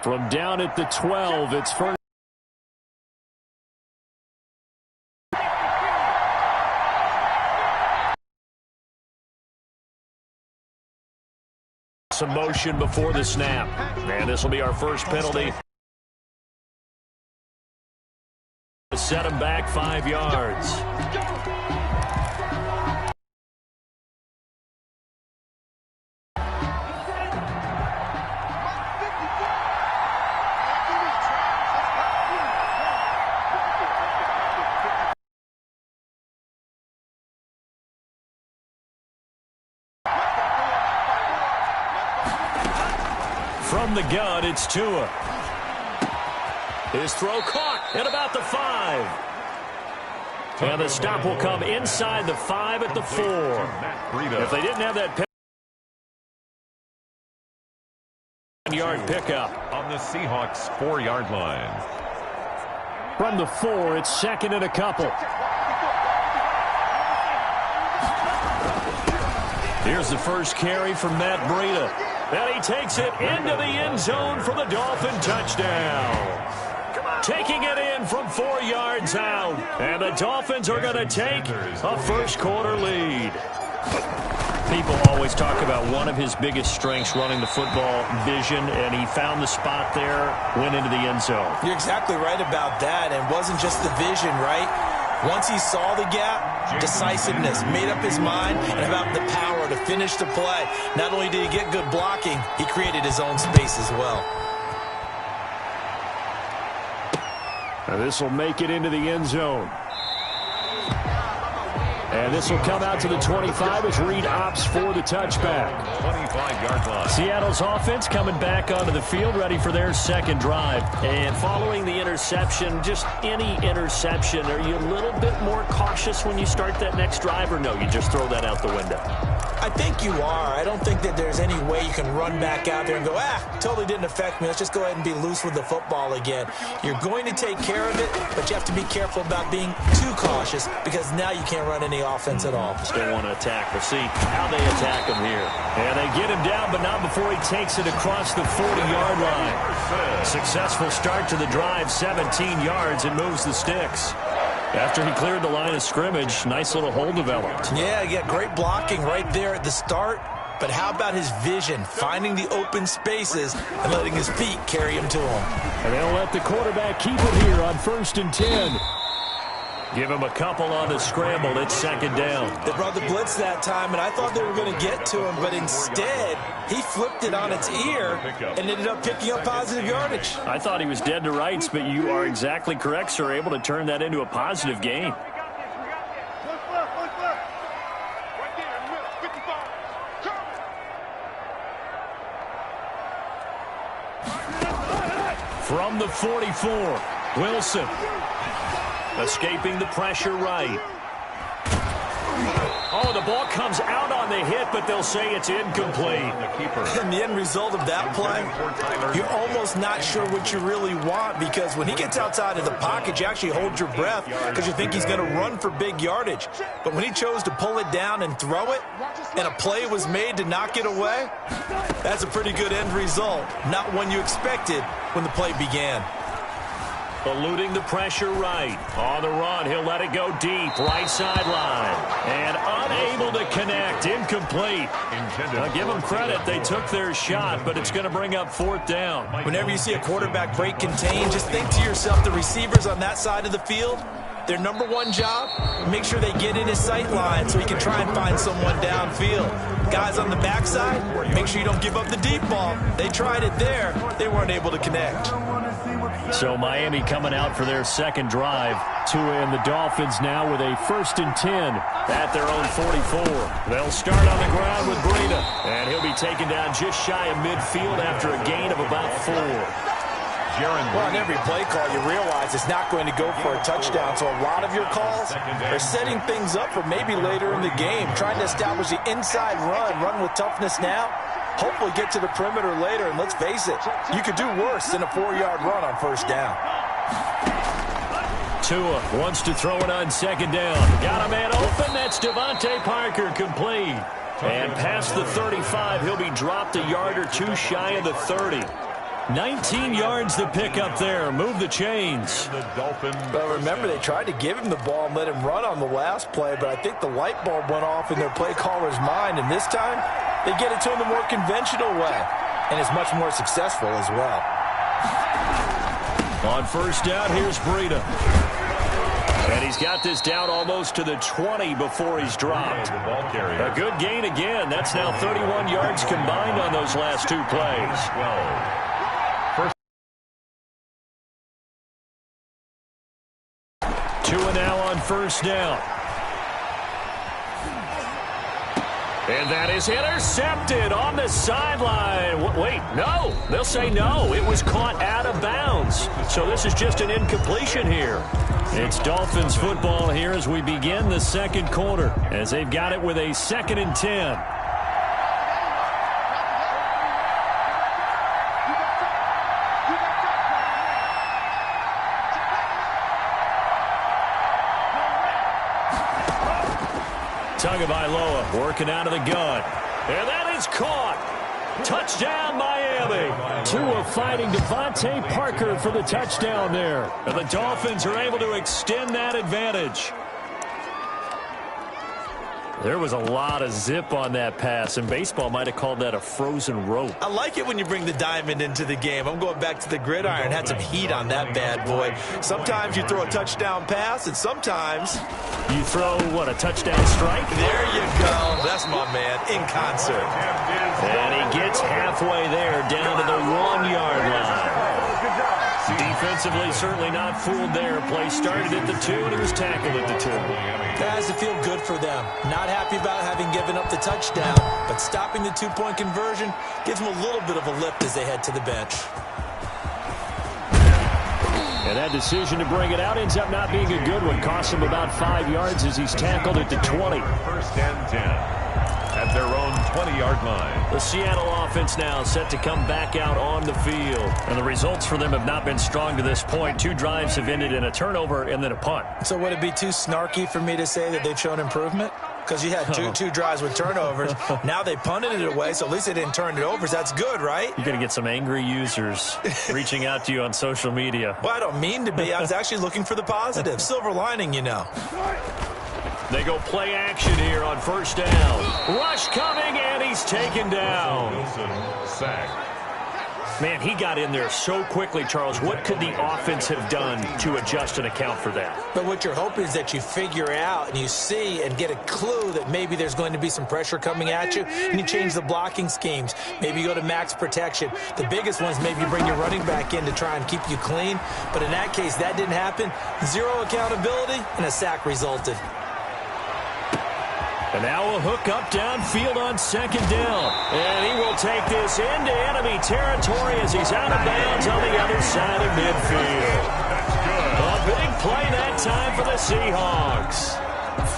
From down at the 12, it's first. Some motion before the snap. And this will be our first penalty. Set him back 5 yards. From the gun, it's Tua. His throw caught at about the 5. And the stop will come inside the 5 at the 4. If they didn't have that 10-yard pickup. On the Seahawks 4-yard line. From the 4, it's second and a couple. Here's the first carry from Matt Breida. And he takes it into the end zone for the Dolphin touchdown. Taking it in from 4 yards out. And the Dolphins are going to take a first-quarter lead. People always talk about one of his biggest strengths running the football, vision, and he found the spot there, went into the end zone. You're exactly right about that, and it wasn't just the vision, right? Once he saw the gap, decisiveness, made up his mind, and about the power to finish the play. Not only did he get good blocking, he created his own space as well. And this will make it into the end zone. And this will come out to the 25 as Reed opts for the touchback. 25-yard line. Seattle's offense coming back onto the field, ready for their second drive. And following the interception, just any interception, are you a little bit more cautious when you start that next drive, or no, you just throw that out the window? I think you are. I don't think that there's any way you can run back out there and go, totally didn't affect me. Let's just go ahead and be loose with the football again. You're going to take care of it, but you have to be careful about being too cautious because now you can't run any offense at all. Still want to attack. We'll see how they attack him here. And they get him down, but not before he takes it across the 40-yard line. Successful start to the drive, 17 yards, and moves the sticks. After he cleared the line of scrimmage, nice little hole developed. Yeah, great blocking right there at the start. But how about his vision, finding the open spaces and letting his feet carry him to him? And they'll let the quarterback keep it here on 1st and 10. Give him a couple on the scramble. It's second down. They brought the blitz that time, and I thought they were going to get to him, but instead he flipped it on its ear and ended up picking up positive yardage. I thought he was dead to rights, but you are exactly correct, sir. Able to turn that into a positive gain. From the 44, Wilson. Escaping the pressure right. Oh, the ball comes out on the hit, but they'll say it's incomplete. And the end result of that play, you're almost not sure what you really want because when he gets outside of the pocket, you actually hold your breath because you think he's going to run for big yardage. But when he chose to pull it down and throw it, and a play was made to knock it away, that's a pretty good end result. Not one you expected when the play began. Eluding the pressure right. On the run, he'll let it go deep. Right sideline. And unable to connect. Incomplete. Now, give them credit. They took their shot, but it's going to bring up 4th down. Whenever you see a quarterback break contain, just think to yourself, the receivers on that side of the field, their number one job, make sure they get in his sight line so he can try and find someone downfield. Guys on the backside, make sure you don't give up the deep ball. They tried it there. They weren't able to connect. So Miami coming out for their second drive. Tua and the Dolphins now with a 1st and 10 at their own 44. They'll start on the ground with Breida. And he'll be taken down just shy of midfield after a gain of about 4. Well, on every play call, you realize it's not going to go for a touchdown. So a lot of your calls are setting things up for maybe later in the game, trying to establish the inside run with toughness now. Hopefully get to the perimeter later, and let's face it, you could do worse than a 4-yard run on 1st down. Tua wants to throw it on 2nd down. Got a man open. That's Devontae Parker complete. And past the 35, he'll be dropped a yard or two shy of the 30. 19 yards to pick up there. Move the chains. Well, remember, they tried to give him the ball and let him run on the last play, but I think the light bulb went off in their play caller's mind, and this time they get it to him the more conventional way, and it's much more successful as well. On first down, here's Breida. And he's got this down almost to the 20 before he's dropped. A good gain again. That's now 31 yards combined on those last two plays. 2 and now on first down. And that is intercepted on the sideline. Wait, no. They'll say no. It was caught out of bounds. So this is just an incompletion here. It's Dolphins football here as we begin the second quarter, as they've got it with a 2nd and 10. Tagovailoa working out of the gun. And that is caught. Touchdown, Miami. Tua fighting Devontae Parker for the touchdown there. And the Dolphins are able to extend that advantage. There was a lot of zip on that pass, and baseball might have called that a frozen rope. I like it when you bring the diamond into the game. I'm going back to the gridiron. Had some heat on that bad boy. Sometimes you throw a touchdown pass, and sometimes you throw, what, a touchdown strike? There you go. That's my man, in concert. And he gets halfway there, down to the 1-yard line. Defensively, certainly not fooled there. Play started at the 2, and he was tackled at the 2. That has to feel good for them. Not happy about having given up the touchdown, but stopping the 2-point conversion gives them a little bit of a lift as they head to the bench. And that decision to bring it out ends up not being a good one. Costs him about 5 yards as he's tackled at the 20. 1st and 10. At their own 20-yard line. The Seattle offense now set to come back out on the field. And the results for them have not been strong to this point. 2 drives have ended in a turnover and then a punt. So would it be too snarky for me to say that they've shown improvement? Because you had two drives with turnovers. Now they punted it away, so at least they didn't turn it over. So that's good, right? You're going to get some angry users reaching out to you on social media. Well, I don't mean to be. I was actually looking for the positive. Silver lining, you know. They go play action here on first down. Rush coming, and he's taken down. Wilson, sack. Man, he got in there so quickly, Charles. What could the offense have done to adjust and account for that? But what you're hoping is that you figure out and you see and get a clue that maybe there's going to be some pressure coming at you, and you change the blocking schemes. Maybe you go to max protection. The biggest ones, maybe you bring your running back in to try and keep you clean. But in that case, that didn't happen. 0 accountability, and a sack resulted. And now a hook up downfield on second down. And he will take this into enemy territory as he's out of bounds on the other side of midfield. A big play that time for the Seahawks.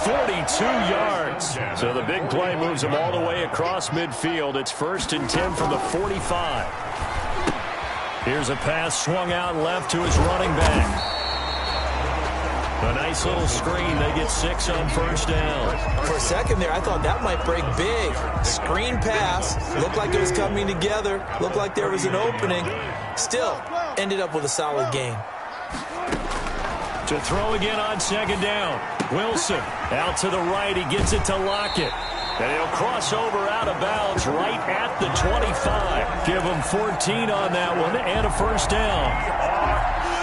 42 yards. So the big play moves him all the way across midfield. It's 1st and 10 from the 45. Here's a pass swung out left to his running back. A nice little screen. They get 6 on first down. For a second there, I thought that might break big. Screen pass. Looked like it was coming together. Looked like there was an opening. Still, ended up with a solid gain. To throw again on second down. Wilson out to the right. He gets it to Lockett. And he'll cross over out of bounds right at the 25. Give him 14 on that one and a first down.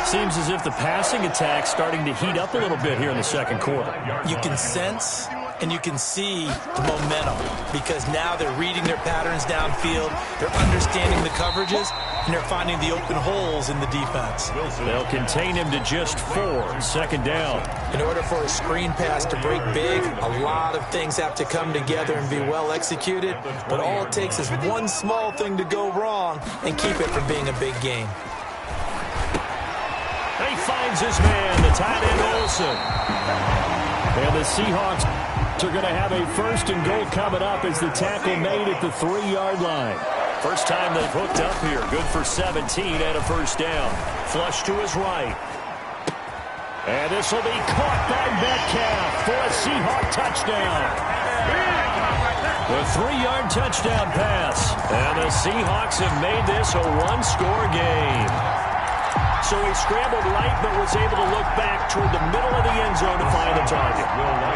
Seems as if the passing attack's starting to heat up a little bit here in the second quarter. You can sense and you can see the momentum because now they're reading their patterns downfield, they're understanding the coverages, and they're finding the open holes in the defense. They'll contain him to just 4, second down. In order for a screen pass to break big, a lot of things have to come together and be well executed, but all it takes is one small thing to go wrong and keep it from being a big game. He finds his man, the tight end Olsen. And the Seahawks are going to have a 1st and goal coming up as the tackle made at the 3-yard line. First time they've hooked up here. Good for 17 and a first down. Flush to his right. And this will be caught by Metcalf for a Seahawk touchdown. The 3-yard touchdown pass. And the Seahawks have made this a one-score game. So he scrambled right, but was able to look back toward the middle of the end zone to find the target.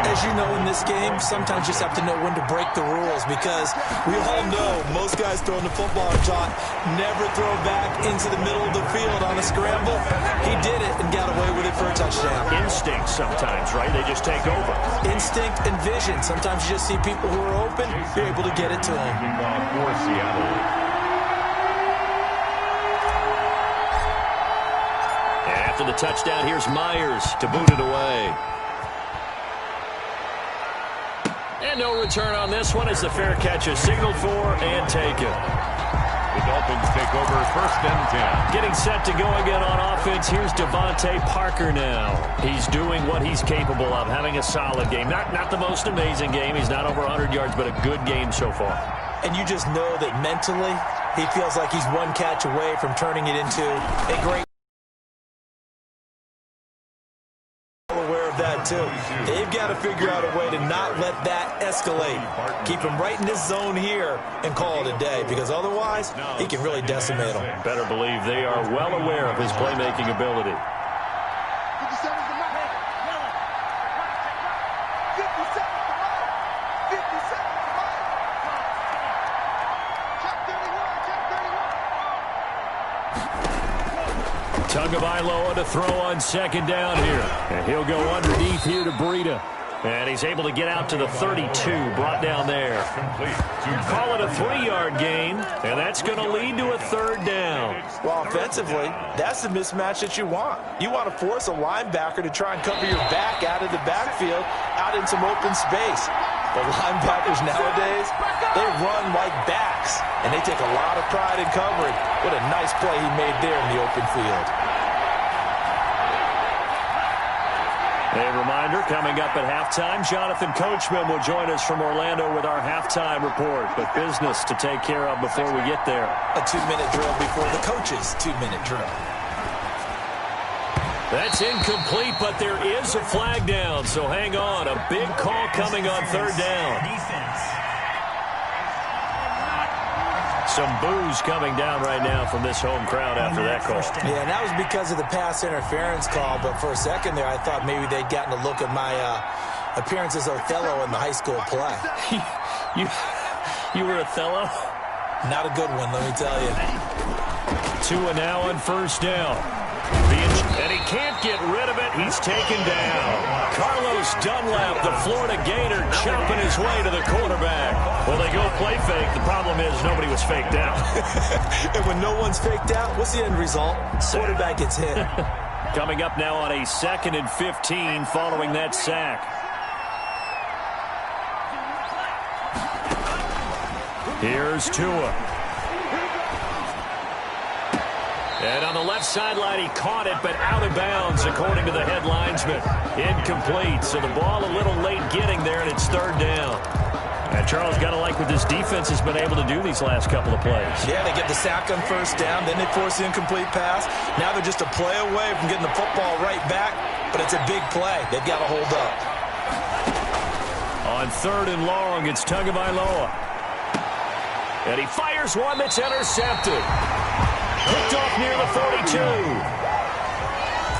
As you know, in this game, sometimes you just have to know when to break the rules, because we all know most guys throwing the football are taught never throw back into the middle of the field on a scramble. He did it and got away with it for a touchdown. Instinct sometimes, right? They just take over. Instinct and vision. Sometimes you just see people who are open, you're able to get it to them. For Seattle. After the touchdown, here's Myers to boot it away. And no return on this one as the fair catch is signaled for and taken. The Dolphins take over 1st and 10. Getting set to go again on offense. Here's Devontae Parker now. He's doing what he's capable of, having a solid game. Not the most amazing game. He's not over 100 yards, but a good game so far. And you just know that mentally he feels like he's one catch away from turning it into a great too. They've got to figure out a way to not let that escalate. Keep him right in this zone here and call it a day, because otherwise he can really decimate them. Better believe they are well aware of his playmaking ability. Tagovailoa to throw on 2nd down here. And he'll go underneath here to Breida. And he's able to get out to the 32, brought down there. Call it a 3-yard gain, and that's going to lead to a 3rd down. Well, offensively, that's the mismatch that you want. You want to force a linebacker to try and cover your back out of the backfield, out in some open space. The linebackers nowadays, they run like backs, and they take a lot of pride in covering. What a nice play he made there in the open field. A reminder, coming up at halftime, Jonathan Coachman will join us from Orlando with our halftime report. But business to take care of before we get there. A 2-minute drill before the coach's 2-minute drill. That's incomplete, but there is a flag down, so hang on. A big call coming on 3rd down. Some boos coming down right now from this home crowd after that call. Yeah, and that was because of the pass interference call, but for a second there I thought maybe they'd gotten a look at my appearance as Othello in the high school play. You were Othello? Not a good one, let me tell you. Tua now on 1st down. And he can't get rid of it. He's taken down. Carlos Dunlap, the Florida Gator, chopping his way to the quarterback. Well, they go play fake. The problem is nobody was faked out. And when no one's faked out, what's the end result? Quarterback gets hit. Coming up now on a 2nd and 15 following that sack. Here's Tua. And on the left sideline, he caught it, but out of bounds, according to the head linesman. Incomplete, so the ball a little late getting there, and it's 3rd down. And Charles, got to like what this defense has been able to do these last couple of plays. Yeah, they get the sack on 1st down, then they force the incomplete pass. Now they're just a play away from getting the football right back, but it's a big play. They've got to hold up. On 3rd and long, it's Tagovailoa. And he fires one that's intercepted. Picked off near the 42.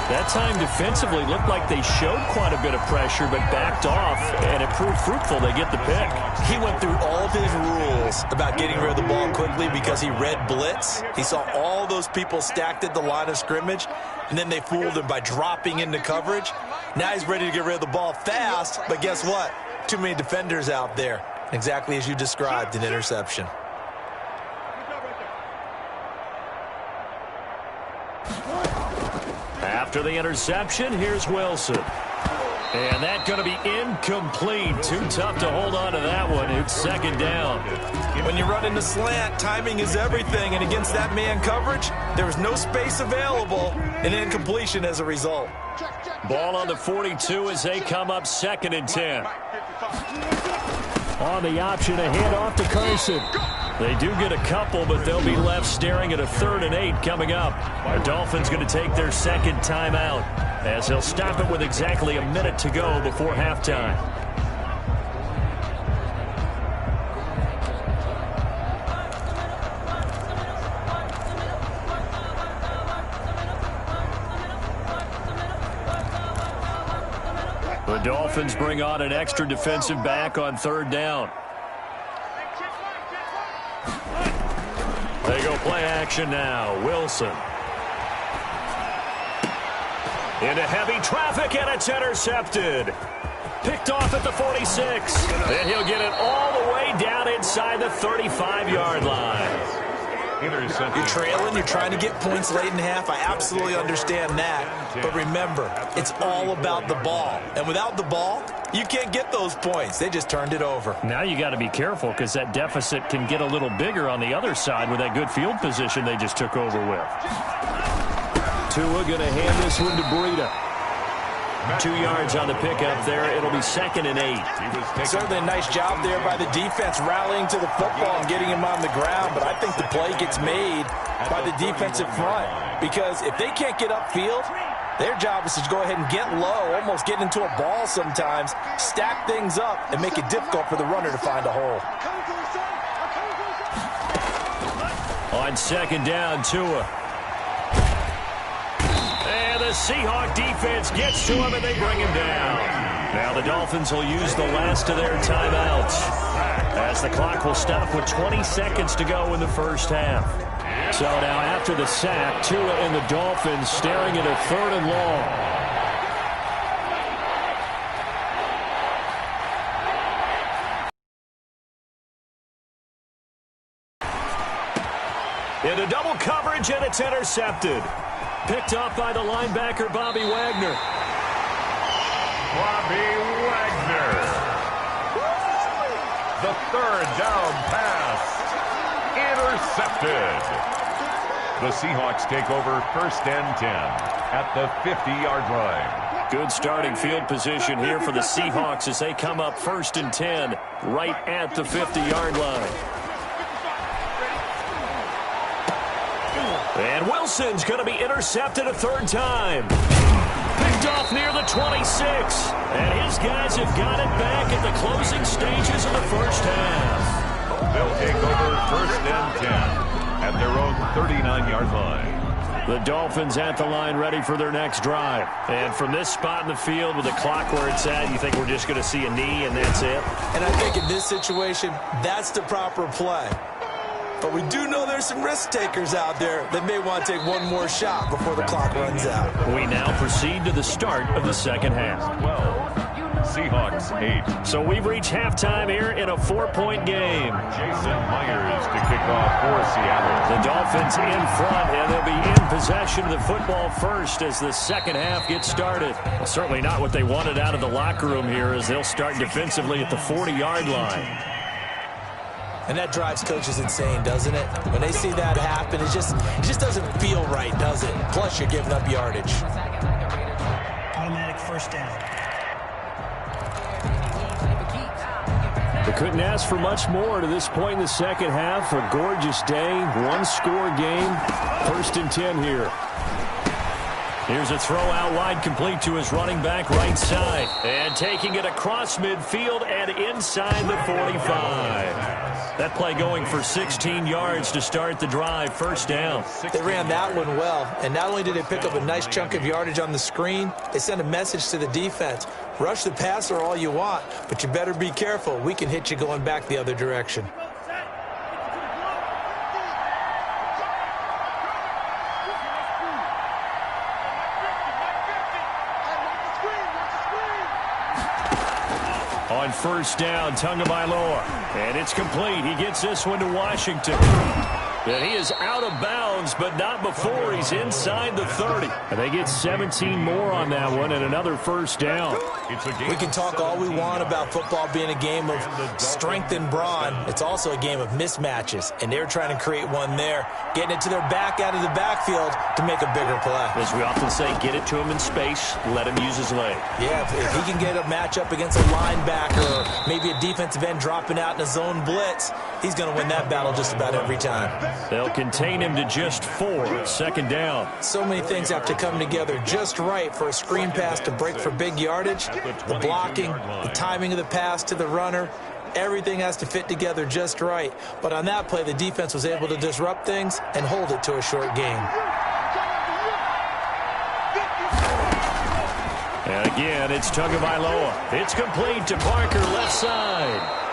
That time defensively looked like they showed quite a bit of pressure, but backed off, and it proved fruitful. They get the pick. He went through all of his rules about getting rid of the ball quickly because he read blitz. He saw all those people stacked at the line of scrimmage, and then they fooled him by dropping into coverage. Now he's ready to get rid of the ball fast, but guess what? Too many defenders out there. Exactly as you described, an interception. After the interception, here's Wilson. And that's going to be incomplete. Too tough to hold on to that one. It's 2nd down. When you run into slant, timing is everything. And against that man coverage, there was no space available. An incompletion as a result. Ball on the 42 as they come up 2nd and 10. On the option, a handoff to Carson. They do get a couple, but they'll be left staring at a 3rd and 8 coming up. The Dolphins going to take their 2nd timeout as they'll stop it with exactly a minute to go before halftime. The Dolphins bring on an extra defensive back on third down. They go play action now. Wilson. Into heavy traffic, and it's intercepted. Picked off at the 46. And he'll get it all the way down inside the 35-yard line. You're trailing, you're trying to get points late in half. I absolutely understand that. But remember, it's all about the ball. And without the ball, you can't get those points. They just turned it over. Now you got to be careful because that deficit can get a little bigger on the other side with that good field position they just took over with. Tua going to hand this one to Breida. 2 yards on the pickup there. It'll be 2nd and 8. Certainly a nice job there by the defense rallying to the football and getting him on the ground, but I think the play gets made by the defensive front because if they can't get upfield, their job is to go ahead and get low, almost get into a ball sometimes, stack things up, and make it difficult for the runner to find a hole. On 2nd down, Tua. The Seahawk defense gets to him, and they bring him down. Now the Dolphins will use the last of their timeouts as the clock will stop with 20 seconds to go in the first half. So now after the sack, Tua and the Dolphins staring at a 3rd and long. Into double coverage, and it's intercepted. Picked off by the linebacker, Bobby Wagner. Bobby Wagner. The 3rd down pass. Intercepted. The Seahawks take over 1st and 10 at the 50-yard line. Good starting field position here for the Seahawks as they come up 1st and 10 right at the 50-yard line. And Wilson's going to be intercepted a 3rd time. Picked off near the 26. And his guys have got it back at the closing stages of the first half. They'll take over 1st and 10 at their own 39-yard line. The Dolphins at the line ready for their next drive. And from this spot in the field with the clock where it's at, you think we're just going to see a knee and that's it? And I think in this situation, that's the proper play. But we do know there's some risk takers out there that may want to take one more shot before the clock runs out. We now proceed to the start of the second half. 12, Seahawks 8. So we've reached halftime here in a 4-point game. Jason Myers to kick off for Seattle. The Dolphins in front, and they'll be in possession of the football first as the second half gets started. Well, certainly not what they wanted out of the locker room here as they'll start defensively at the 40-yard line. And that drives coaches insane, doesn't it? When they see that happen, it just doesn't feel right, does it? Plus, you're giving up yardage. Automatic 1st down. They couldn't ask for much more to this point in the second half. A gorgeous day, 1-score game. 1st and 10 here. Here's a throw out wide, complete to his running back right side. And taking it across midfield and inside the 45. That play going for 16 yards to start the drive. 1st down. They ran that one well. And not only did they pick up a nice chunk of yardage on the screen, they sent a message to the defense. Rush the passer all you want, but you better be careful. We can hit you going back the other direction. On 1st down, Tagovailoa. And it's complete. He gets this one to Washington. And he is out of bounds, but not before he's inside the 30. And they get 17 more on that one and another 1st down. We can talk all we want about football being a game of strength and brawn. It's also a game of mismatches, and they're trying to create one there, getting it to their back out of the backfield to make a bigger play. As we often say, get it to him in space, let him use his leg. Yeah, if he can get a matchup against a linebacker or maybe a defensive end dropping out in a zone blitz, he's going to win that battle just about every time. They'll contain him to just 4. 2nd down. So many things have to come together just right for a screen pass to break for big yardage. The blocking, the timing of the pass to the runner, everything has to fit together just right. But on that play, the defense was able to disrupt things and hold it to a short game. And again, it's Tagovailoa. It's complete to Parker, left side.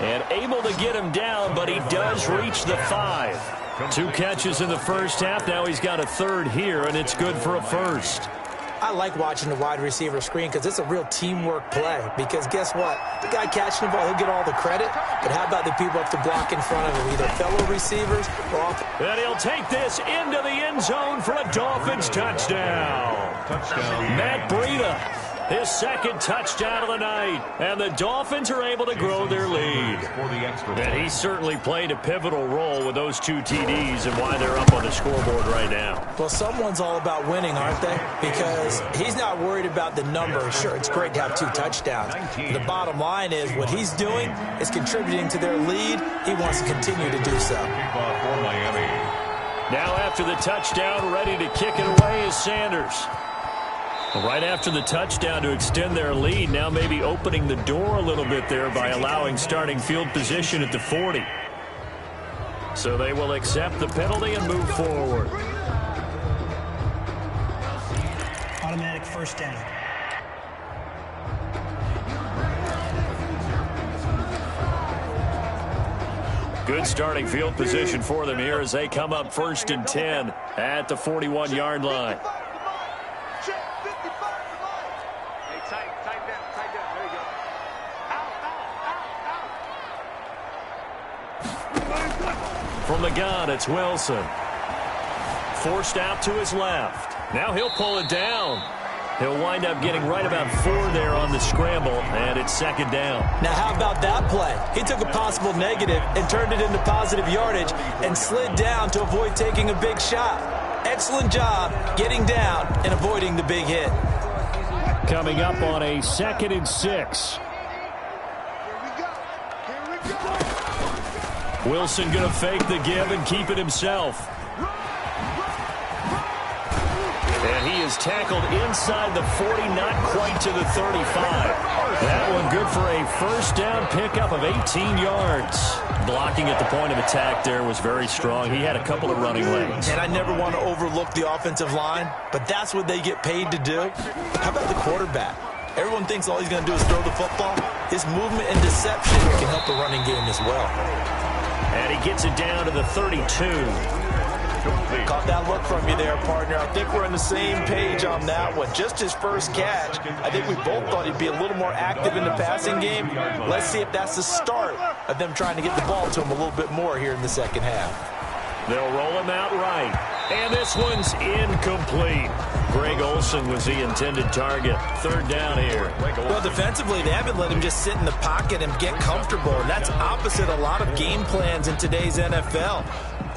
And able to get him down, but he does reach the 5. 2 catches in the first half. Now he's got a third here, and it's good for a first. I like watching the wide receiver screen because it's a real teamwork play. Because guess what? The guy catching the ball, he'll get all the credit. But how about the people up to block in front of him, either fellow receivers or off? And he'll take this into the end zone for a Dolphins touchdown. Matt Breida, his second touchdown of the night. And the Dolphins are able to grow their lead. And he certainly played a pivotal role with those 2 TDs and why they're up on the scoreboard right now. Well, someone's all about winning, aren't they? Because he's not worried about the numbers. Sure, it's great to have 2 touchdowns. The bottom line is what he's doing is contributing to their lead. He wants to continue to do so. Now after the touchdown, ready to kick it away is Sanders. Right after the touchdown to extend their lead, now maybe opening the door a little bit there by allowing starting field position at the 40. So they will accept the penalty and move forward. Automatic first down. Good starting field position for them here as they come up 1st and 10 at the 41-yard line. From the gun, it's Wilson. Forced out to his left. Now he'll pull it down. He'll wind up getting right about 4 there on the scramble, and it's 2nd down. Now how about that play? He took a possible negative and turned it into positive yardage and slid down to avoid taking a big shot. Excellent job getting down and avoiding the big hit. Coming up on a 2nd and 6. Wilson going to fake the give and keep it himself. And he is tackled inside the 40, not quite to the 35. That one good for a first down pickup of 18 yards. Blocking at the point of attack there was very strong. He had a couple of running lanes. And I never want to overlook the offensive line, but that's what they get paid to do. How about the quarterback? Everyone thinks all he's going to do is throw the football. His movement and deception can help the running game as well. And he gets it down to the 32. Caught that look from you there, partner. I think we're on the same page on that one. Just his first catch. I think we both thought he'd be a little more active in the passing game. Let's see if that's the start of them trying to get the ball to him a little bit more here in the second half. They'll roll him out right. And this one's incomplete. Greg Olsen was the intended target. 3rd down here. Well, defensively, they haven't let him just sit in the pocket and get comfortable. And that's opposite a lot of game plans in today's NFL.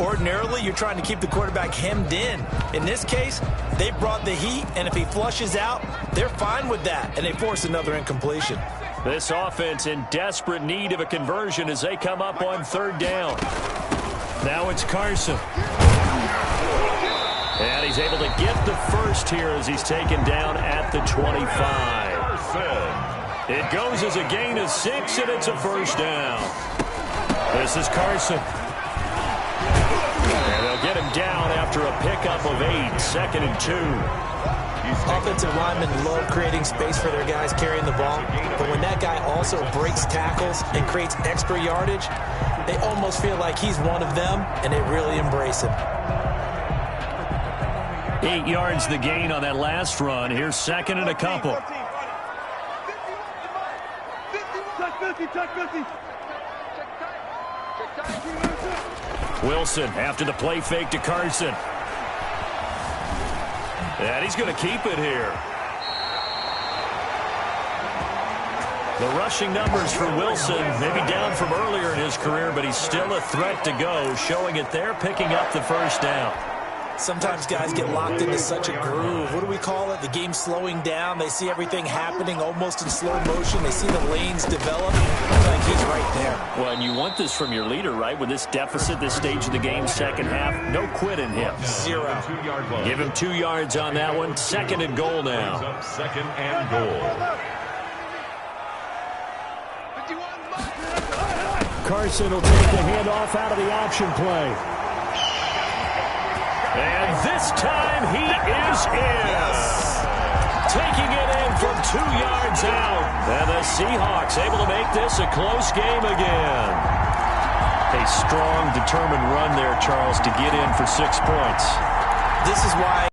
Ordinarily, you're trying to keep the quarterback hemmed in. In this case, they brought the heat, and if he flushes out, they're fine with that, and they force another incompletion. This offense in desperate need of a conversion as they come up on 3rd down. Now it's Carson. And he's able to get the first here as he's taken down at the 25. It goes as a gain of 6, and it's a first down. This is Carson. And they'll get him down after a pickup of 8, 2nd and 2. Offensive linemen love creating space for their guys carrying the ball, but when that guy also breaks tackles and creates extra yardage, they almost feel like he's one of them, and they really embrace him. 8 yards the gain on that last run. Here's 2nd and a couple. Wilson after the play fake to Carson. And he's going to keep it here. The rushing numbers for Wilson maybe down from earlier in his career, but he's still a threat to go, showing it there, picking up the first down. Sometimes guys get locked into such a groove. What do we call it? The game's slowing down. They see everything happening almost in slow motion. They see the lanes develop. I think he's right there. Well, and you want this from your leader, right? With this deficit, this stage of the game, second half, no quit in him. 0. Give him 2 yards on that one. 2nd and goal now. 2nd and goal. Carson will take the handoff out of the option play. And this time he is in. taking it in from 2 yards out. And the Seahawks able to make this a close game again. A strong, determined run there, Charles, to get in for 6 points. This is why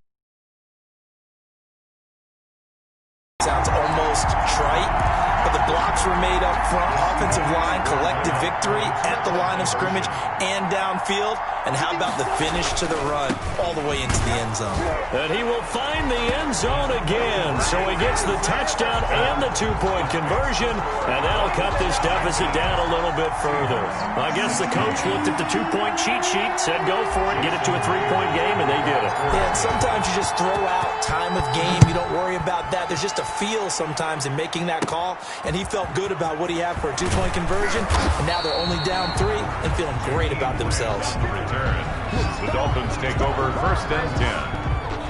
it sounds almost trite, but the blocks were made up front. Offensive line, collective victory at the line of scrimmage and downfield. And how about the finish to the run all the way into the end zone? And he will find the end zone again. So he gets the touchdown and the 2-point conversion. And that'll cut this deficit down a little bit further. I guess the coach looked at the 2-point cheat sheet, said go for it, get it to a 3-point game, and they did it. Yeah, and sometimes you just throw out time of game. You don't worry about that. There's just a feel sometimes in making that call. And he felt good about what he had for a 2-point conversion. And now they're only down 3 and feeling great about themselves. The Dolphins take over 1st and 10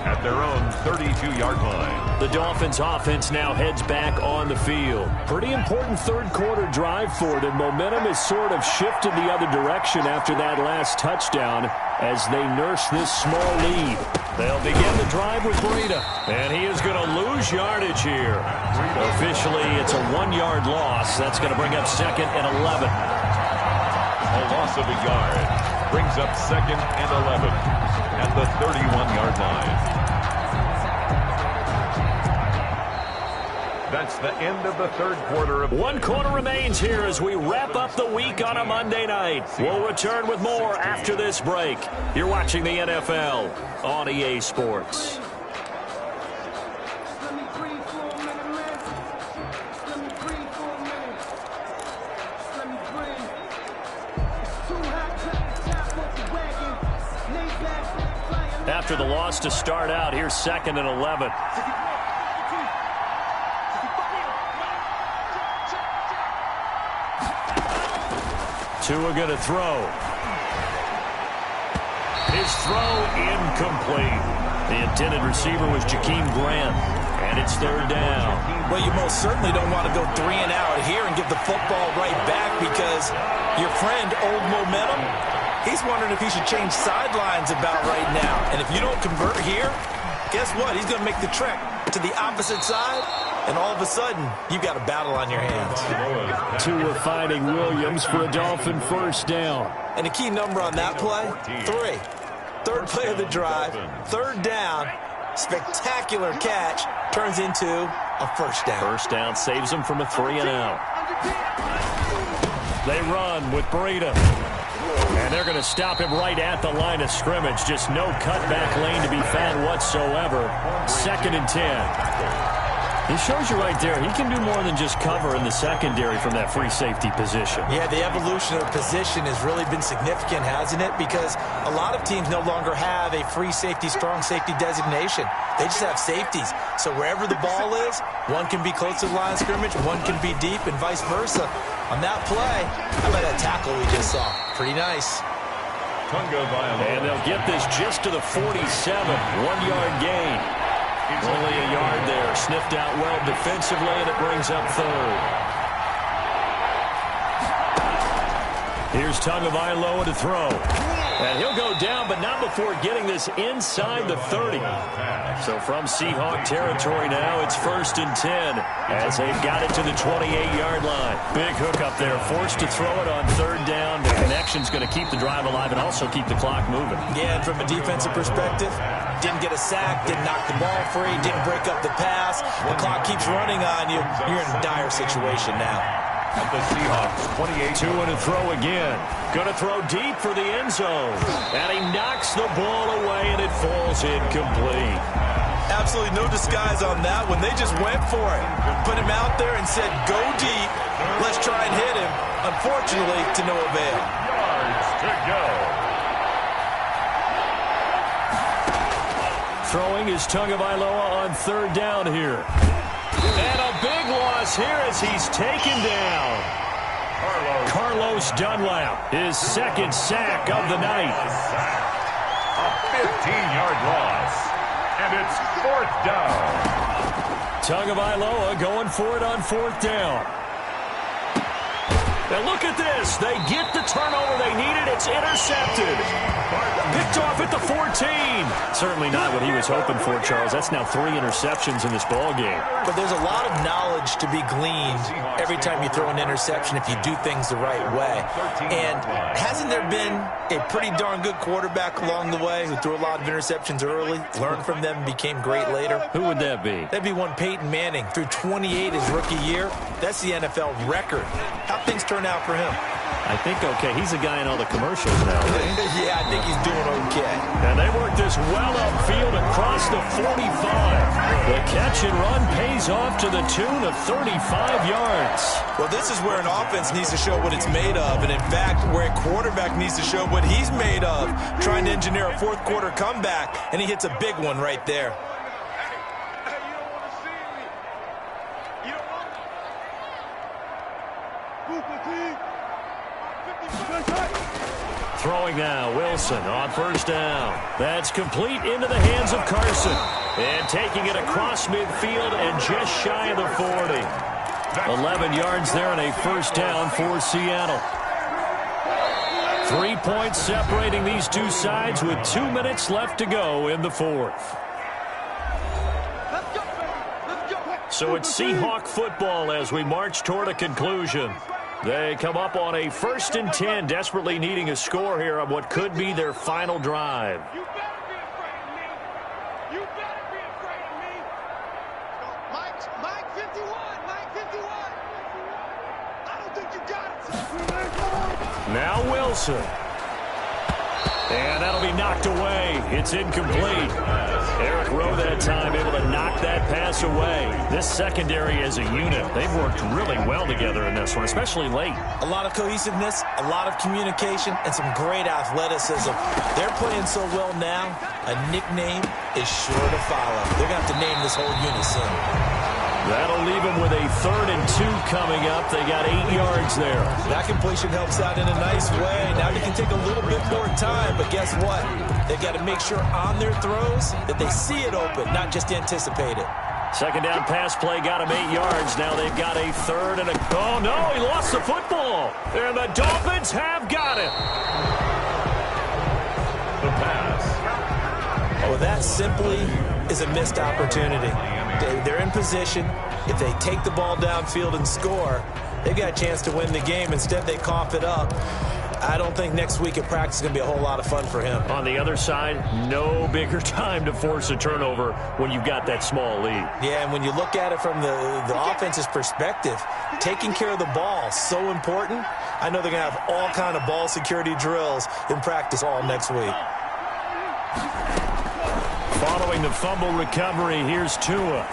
at their own 32-yard line. The Dolphins offense now heads back on the field. Pretty important third-quarter drive for it, and momentum has sort of shifted the other direction after that last touchdown as they nurse this small lead. They'll begin the drive with Breida, and he is going to lose yardage here. Officially, it's a 1-yard loss. That's going to bring up 2nd and 11. A loss of a yard brings up 2nd and 11 at the 31-yard line. That's the end of the third quarter. 1 quarter remains here as we wrap up the week on a Monday night. We'll return with more after this break. You're watching the NFL on EA Sports. After the loss to start out, here's 2nd and 11. Tua going to throw. His throw incomplete. The intended receiver was Jakeem Grant, and it's 3rd down. Well, you most certainly don't want to go 3 and out here and give the football right back because your friend, Old Momentum, he's wondering if he should change sidelines about right now. And if you don't convert here, guess what? He's going to make the trek to the opposite side, and all of a sudden, you've got a battle on your hands. Tua finding Williams for a Dolphin 1st down. And the key number on that play, 3. 3rd play of the drive, 3rd down, spectacular catch, turns into a 1st down. 1st down saves them from a 3 and out. They run with Breida. And they're going to stop him right at the line of scrimmage. Just no cutback lane to be found whatsoever. 2nd and 10. He shows you right there, he can do more than just cover in the secondary from that free safety position. Yeah, the evolution of position has really been significant, hasn't it? Because a lot of teams no longer have a free safety, strong safety designation. They just have safeties. So wherever the ball is, one can be close to the line of scrimmage, one can be deep, and vice versa. On that play, how about that tackle we just saw? Pretty nice. And they'll get this just to the 47, 1-yard gain. Only a yard there, sniffed out well defensively, and it brings up 3rd. Here's Tagovailoa to throw. And he'll go down, but not before getting this inside the 30. So from Seahawk territory now, it's 1st and 10 as they've got it to the 28-yard line. Big hook up there, forced to throw it on 3rd down. The connection's going to keep the drive alive and also keep the clock moving. Yeah, and from a defensive perspective, didn't get a sack, didn't knock the ball free, didn't break up the pass. The clock keeps running on you. You're in a dire situation now. At the Seahawks 28. Tua to throw again. Going to throw deep for the end zone. And he knocks the ball away, and it falls incomplete. Absolutely no disguise on that one. They just went for it. Put him out there and said, go deep. Let's try and hit him. Unfortunately, to no avail. Yards to go. Throwing is Tagovailoa on 3rd down here. And a big loss here as he's taken down. Carlos Dunlap, his 2nd sack of the night. A 15-yard loss, and it's 4th down. Tagovailoa going for it on 4th down. And look at this. They get the turnover they needed. It's intercepted. Picked off at the 14. Certainly not what he was hoping for, Charles. That's now 3 interceptions in this ball game. But there's a lot of knowledge to be gleaned every time you throw an interception if you do things the right way. And hasn't there been a pretty darn good quarterback along the way who threw a lot of interceptions early, learned from them, became great later? Who would that be? That'd be one Peyton Manning. Threw 28 his rookie year. That's the NFL record. How things turn out for him? I think okay. He's a guy in all the commercials now, right? Yeah, I think he's doing okay. And they work this well upfield across the 45. The catch and run pays off to the tune of 35 yards. Well, this is where an offense needs to show what it's made of. And, in fact, where a quarterback needs to show what he's made of, trying to engineer a fourth-quarter comeback, and he hits a big one right there. Throwing now, Wilson on first down. That's complete into the hands of Carson. And taking it across midfield and just shy of the 40. 11 yards there and a first down for Seattle. 3 points separating these two sides with 2 minutes left to go in the fourth. So it's Seahawk football as we march toward a conclusion. They come up on a 1st and 10, desperately needing a score here on what could be their final drive. You better be afraid of me. You better be afraid of me. Mike 51. Mike 51. I don't think you got it. Now Wilson. And that'll be knocked away. It's incomplete. Eric Rowe that time able to knock that pass away. This secondary as a unit, they've worked really well together in this one, especially late. A lot of cohesiveness, a lot of communication, and some great athleticism. They're playing so well now, a nickname is sure to follow. They're going to have to name this whole unit soon. That'll leave them with a 3rd and 2 coming up. They got 8 yards there. That completion helps out in a nice way. Now they can take a little bit more time, but guess what? They've got to make sure on their throws that they see it open, not just anticipate it. Second down pass play got him 8 yards. Now they've got a 3rd and a... Oh, no, he lost the football. And the Dolphins have got it. The pass. Well, that simply is a missed opportunity. They're in position. If they take the ball downfield and score, they've got a chance to win the game. Instead, they cough it up. I don't think next week at practice is going to be a whole lot of fun for him. On the other side, no bigger time to force a turnover when you've got that small lead. Yeah, and when you look at it from the offense's perspective, taking care of the ball, so important. I know they're going to have all kind of ball security drills in practice all next week. Following the fumble recovery, here's Tua.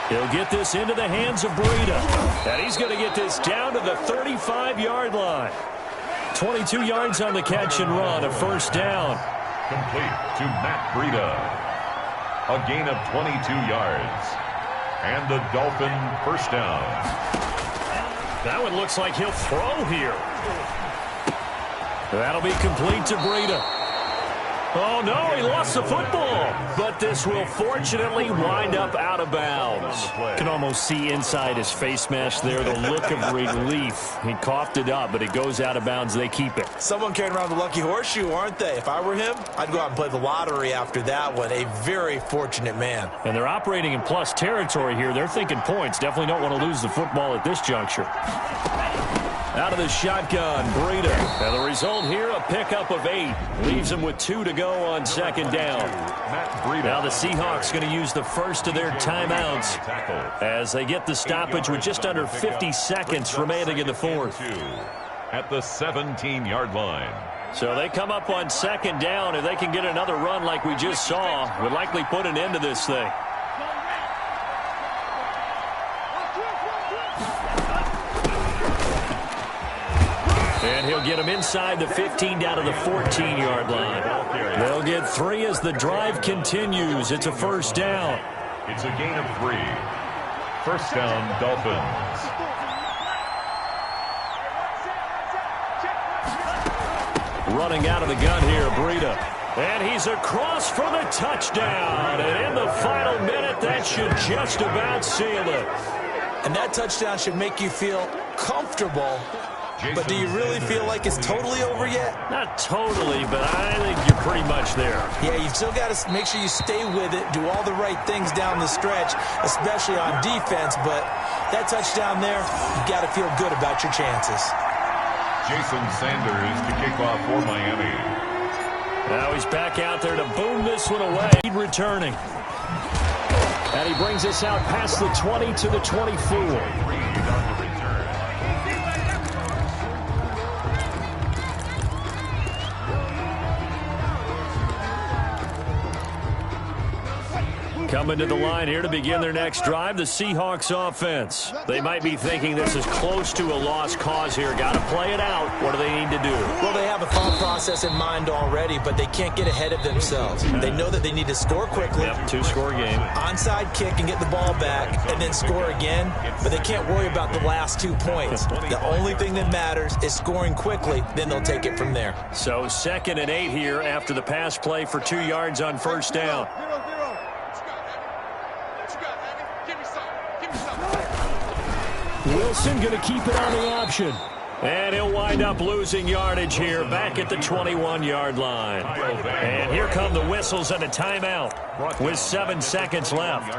He'll get this into the hands of Breida. And he's going to get this down to the 35-yard line. 22 yards on the catch and run, a first down. Complete to Matt Breida. A gain of 22 yards. And the Dolphin first down. That one looks like he'll throw here. That'll be complete to Breida. Oh, no, he lost the football. But this will fortunately wind up out of bounds. Can almost see inside his face mask there the look of relief. He coughed it up, but it goes out of bounds. They keep it. Someone carrying around the lucky horseshoe, aren't they? If I were him, I'd go out and play the lottery after that one. A very fortunate man. And they're operating in plus territory here. They're thinking points. Definitely don't want to lose the football at this juncture. Out of the shotgun, Breida. And the result here, a pickup of 8. Leaves them with 2 to go on second down. Now the Seahawks going to use the first of their timeouts as they get the stoppage with just under 50 seconds remaining in the fourth. At the 17-yard line. So they come up on second down. If they can get another run like we just saw, would likely put an end to this thing. And he'll get him inside the 15 down to the 14-yard line. They'll get 3 as the drive continues. It's a first down. It's a gain of 3. First down, Dolphins. Running out of the gun here, Breida. And he's across for the touchdown. And in the final minute, that should just about seal it. And that touchdown should make you feel comfortable. But do you really feel like it's totally over yet? Not totally, but I think you're pretty much there. Yeah, you've still got to make sure you stay with it, do all the right things down the stretch, especially on defense. But that touchdown there, you got to feel good about your chances. Jason Sanders to kick off for Miami. Now he's back out there to boom this one away. Returning. And he brings us out past the 20 to the 24. Coming to the line here to begin their next drive, the Seahawks offense. They might be thinking this is close to a lost cause here. Got to play it out. What do they need to do? Well, they have a thought process in mind already, but they can't get ahead of themselves. They know that they need to score quickly. Yep, two-score game. Onside kick and get the ball back, and then score again. But they can't worry about the last 2 points. The only thing that matters is scoring quickly. Then they'll take it from there. So 2nd and 8 here after the pass play for 2 yards on first down. Wilson going to keep it on the option. And he'll wind up losing yardage here back at the 21-yard line. And here come the whistles and a timeout with 7 seconds left.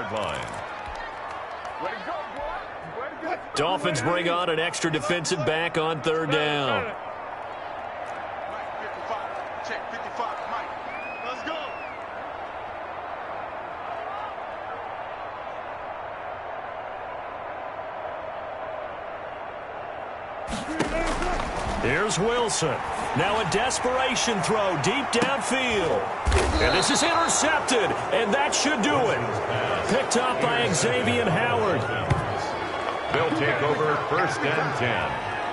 Dolphins bring on an extra defensive back on 3rd down. Here's Wilson. Now a desperation throw deep downfield. And this is intercepted, and that should do it. Picked up by Xavier Howard. They'll take over 1st and 10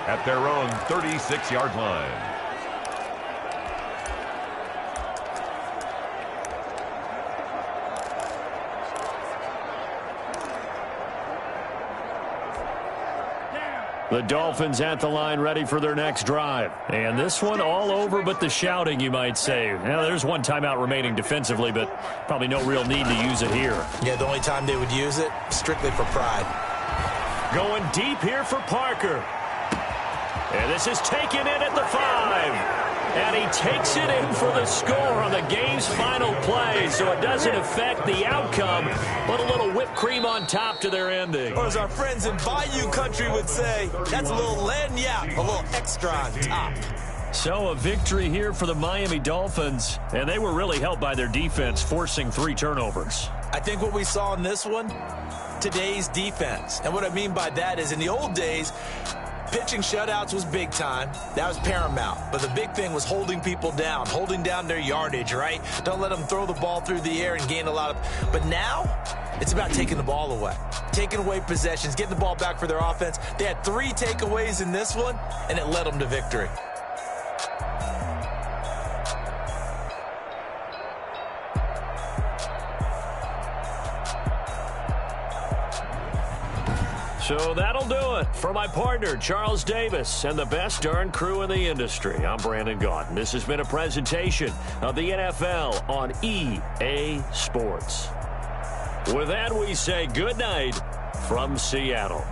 at their own 36-yard line. The Dolphins at the line ready for their next drive. And this one all over but the shouting, you might say. Now, there's one timeout remaining defensively, but probably no real need to use it here. Yeah, the only time they would use it, strictly for pride. Going deep here for Parker. And this is taken in at the 5. And he takes it in for the score on the game's final play, so it doesn't affect the outcome, but a little whipped cream on top to their ending. Or as our friends in Bayou Country would say, that's a little lagniappe, a little extra on top. So a victory here for the Miami Dolphins, and they were really helped by their defense, forcing 3 turnovers. I think what we saw in this one, today's defense. And what I mean by that is in the old days, pitching shutouts was big time. That was paramount. But the big thing was holding people down, holding down their yardage, right? Don't let them throw the ball through the air and gain a lot of... But now, it's about taking the ball away. Taking away possessions, getting the ball back for their offense. They had 3 takeaways in this one, and it led them to victory. So that'll do it. For my partner, Charles Davis, and the best darn crew in the industry, I'm Brandon Gaudin. This has been a presentation of the NFL on EA Sports. With that, we say good night from Seattle.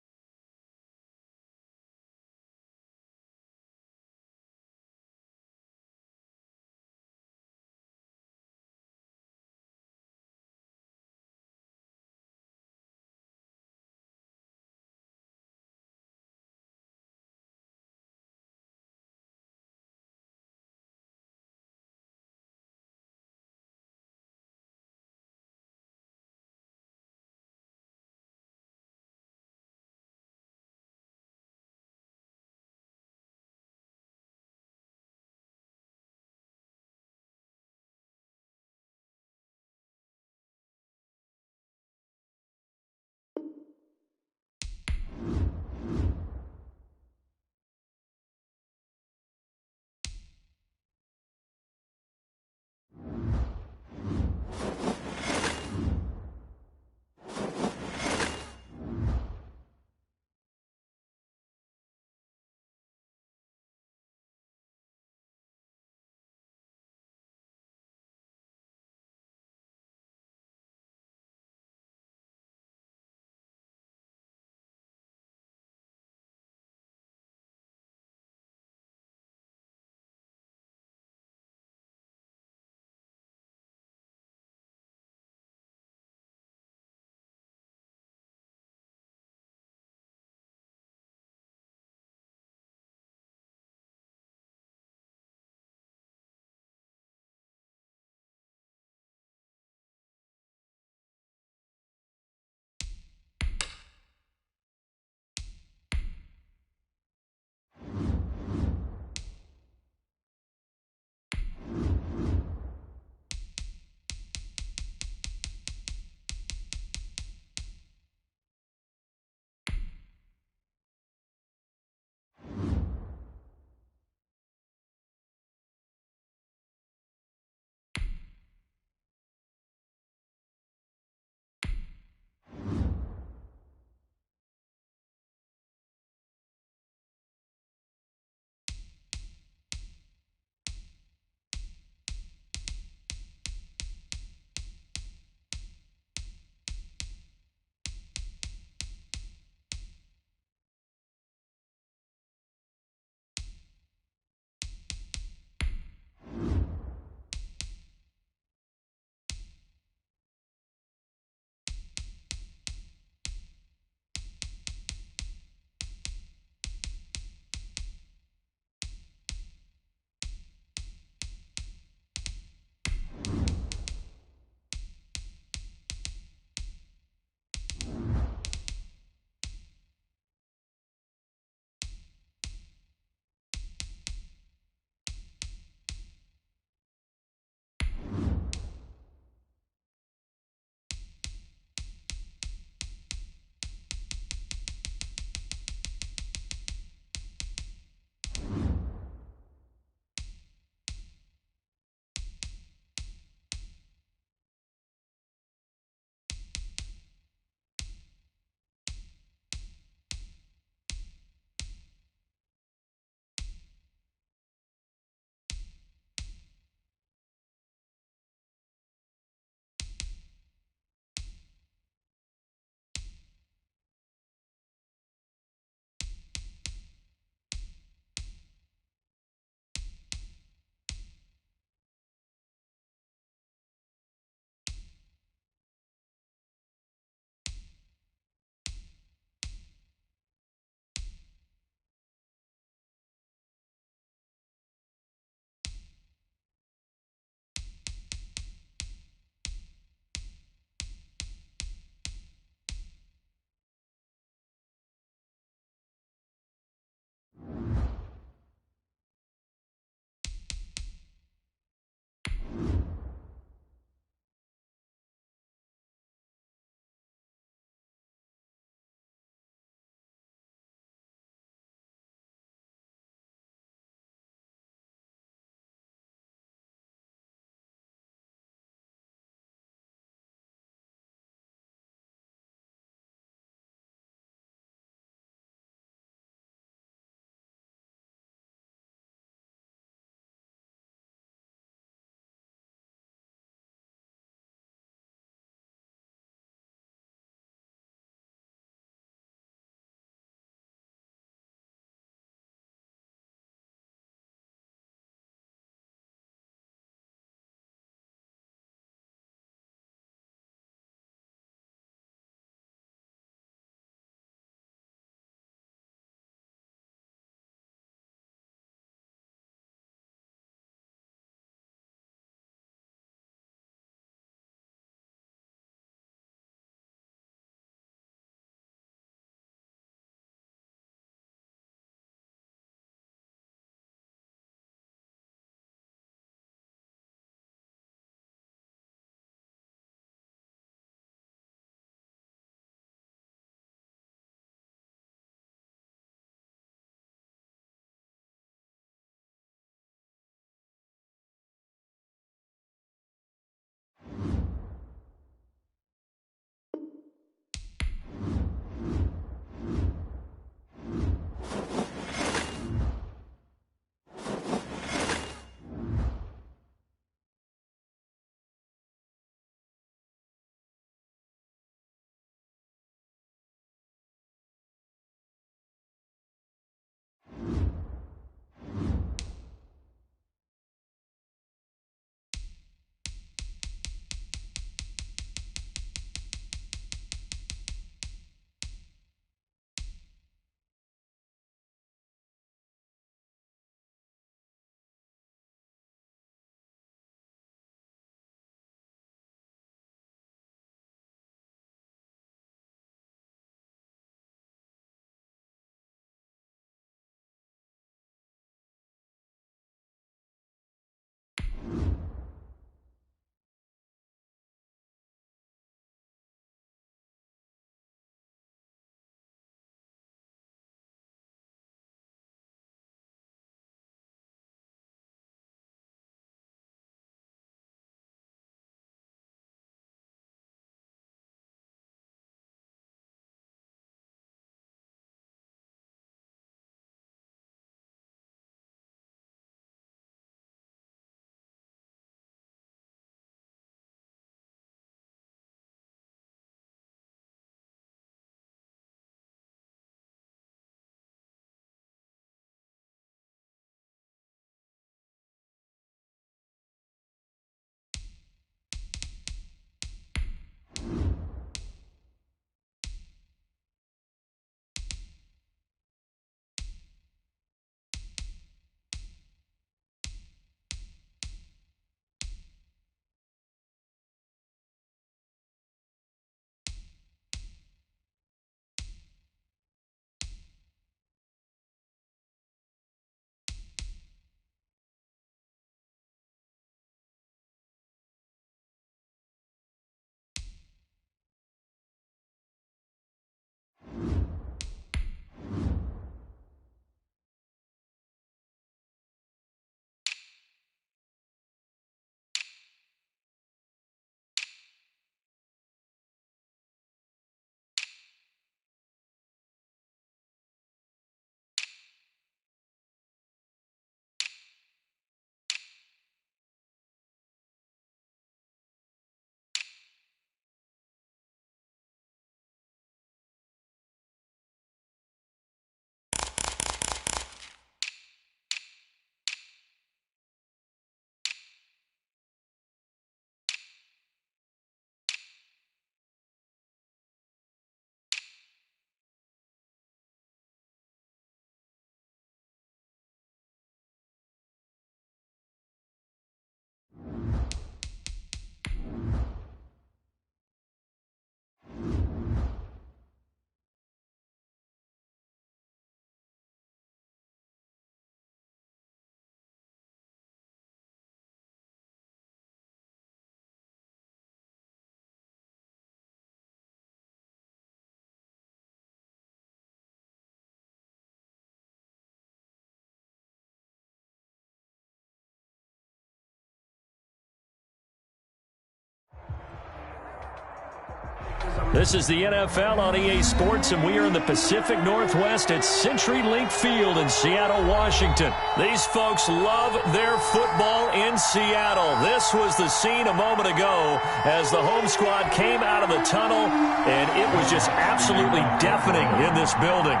This is the NFL on EA Sports, and we are in the Pacific Northwest at CenturyLink Field in Seattle, Washington. These folks love their football in Seattle. This was the scene a moment ago as the home squad came out of the tunnel, and it was just absolutely deafening in this building.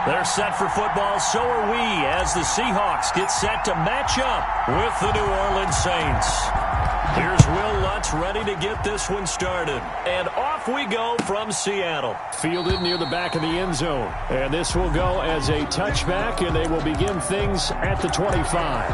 They're set for football, so are we, as the Seahawks get set to match up with the New Orleans Saints. Here's Will Lutz ready to get this one started. And off we go from Seattle. Fielded near the back of the end zone. And this will go as a touchback, and they will begin things at the 25.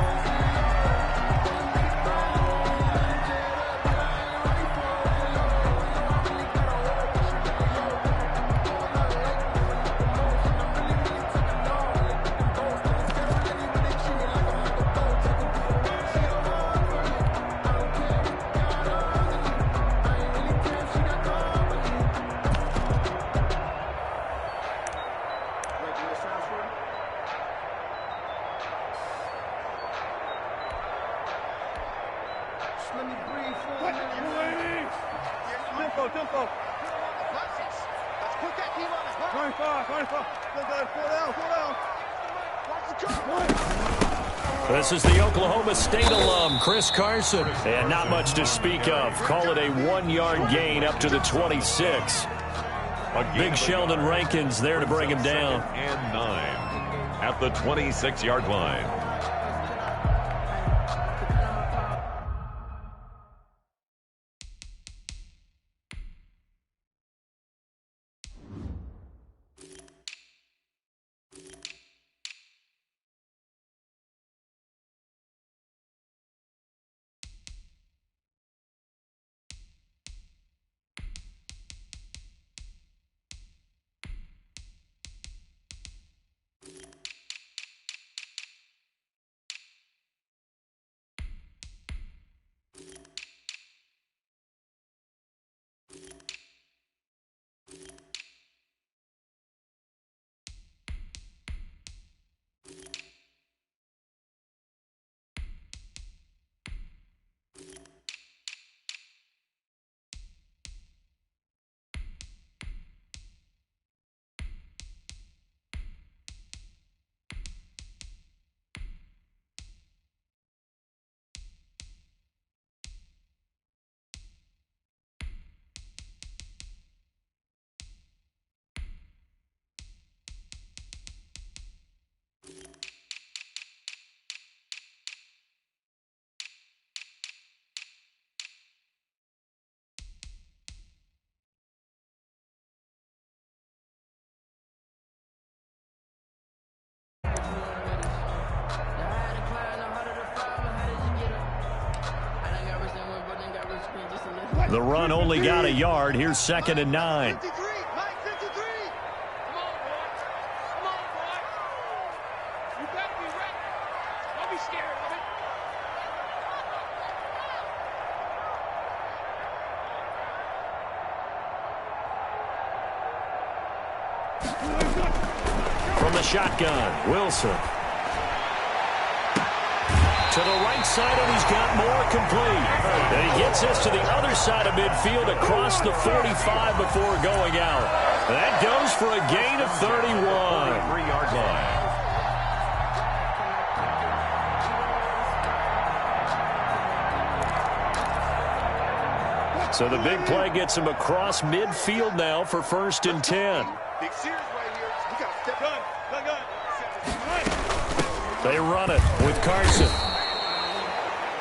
This is the Oklahoma State alum, Chris Carson. And not much to speak of. Call it a 1-yard gain up to the 26. Big Sheldon Rankins there to bring him down. And 9 at the 26-yard line. The run only got a yard. Here's 2nd and 9. Come on, boy. Come on, boy. You better be ready. Don't be scared of it. From the shotgun, Wilson. To the right side, and he's got more complete. And he gets us to the other side of midfield across the 45 before going out. That goes for a gain of 31. 3-yard line. So the big play gets him across midfield now for 1st and 10. Big series right here. We got to step gun. They run it with Carson.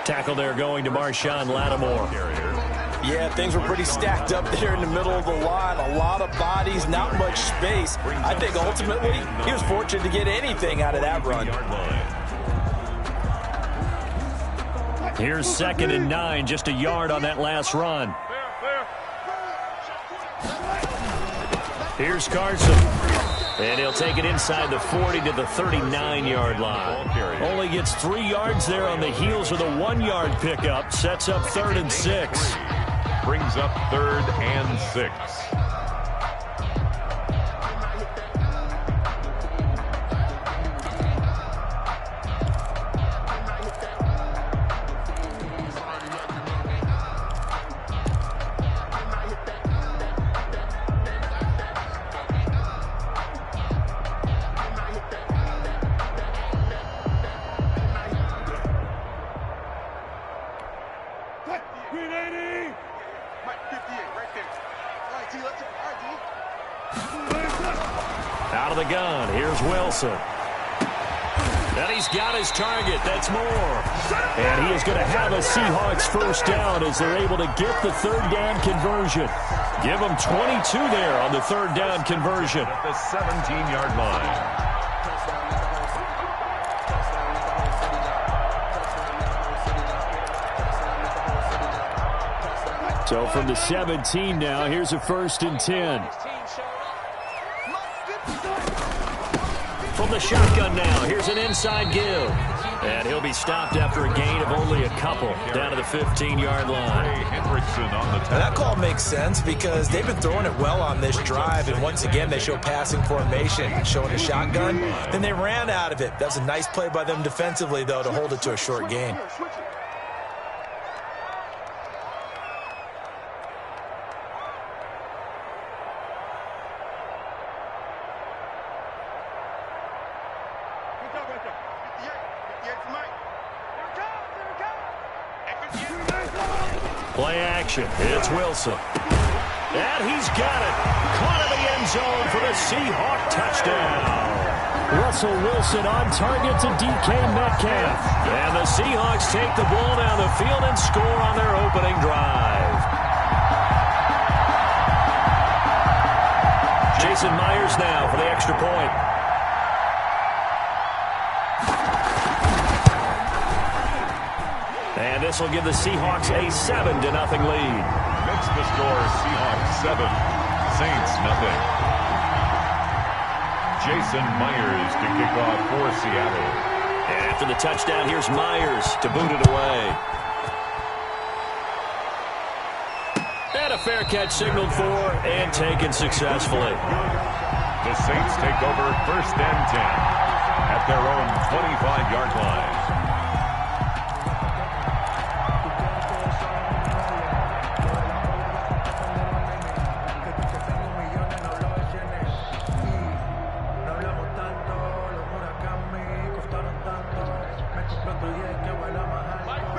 Tackle there going to Marshawn Lattimore. Yeah, things were pretty stacked up there in the middle of the line. A lot of bodies, not much space. I think ultimately he was fortunate to get anything out of that run. Here's 2nd and 9, just a yard on that last run. Here's Carson. And he'll take it inside the 40 to the 39-yard line. Only gets 3 yards there on the heels of the 1-yard pickup. Sets up 3rd and 6. Brings up 3rd and 6. Out of the gun, here's Wilson. And he's got his target. That's more. And he is going to have a Seahawks first down as they're able to get the third down conversion. Give them 22 there on the third down conversion. At the 17-yard line. So from the 17 now, here's a 1st and 10. From the shotgun now, here's an inside give. And he'll be stopped after a gain of only a couple down to the 15-yard line. That call makes sense because they've been throwing it well on this drive, and once again they show passing formation, showing the shotgun. Then they ran out of it. That was a nice play by them defensively, though, to hold it to a short gain. Play action. It's Wilson. And he's got it. Caught in the end zone for the Seahawk touchdown. Russell Wilson on target to DK Metcalf. And the Seahawks take the ball down the field and score on their opening drive. Jason Myers now for the extra point. And this will give the Seahawks a 7-0 lead. Makes the score Seahawks 7, Saints nothing. Jason Myers to kick off for Seattle. And after the touchdown, here's Myers to boot it away. And a fair catch signaled for and taken successfully. The Saints take over 1st and 10 at their own 25-yard line.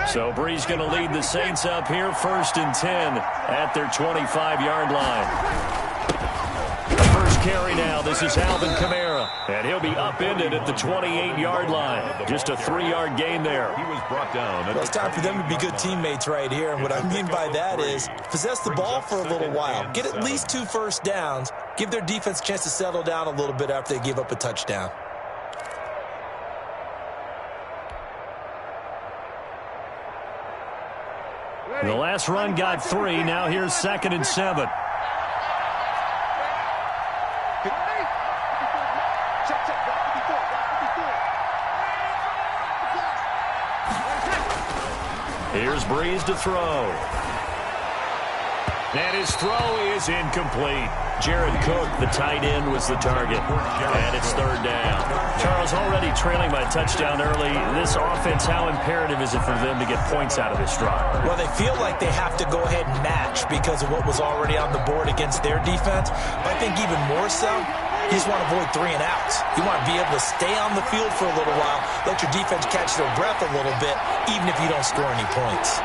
So Bree's going to lead the Saints up here 1st and 10 at their 25-yard line. The first carry now. This is Alvin Kamara. And he'll be upended at the 28-yard line. Just a 3-yard gain there. He was brought down. Well, it's time for them to be good teammates right here. And what I mean by that is possess the ball for a little while. Get at least 2 first downs. Give their defense a chance to settle down a little bit after they give up a touchdown. The last run got 3. Now here's 2nd and 7. Here's Breeze to throw. And his throw is incomplete. Jared Cook, the tight end, was the target. And it's 3rd down. Charles, already trailing by a touchdown early. This offense, how imperative is it for them to get points out of this drive? Well, they feel like they have to go ahead and match because of what was already on the board against their defense. But I think even more so, you just want to avoid 3 and outs. You want to be able to stay on the field for a little while, let your defense catch their breath a little bit, even if you don't score any points.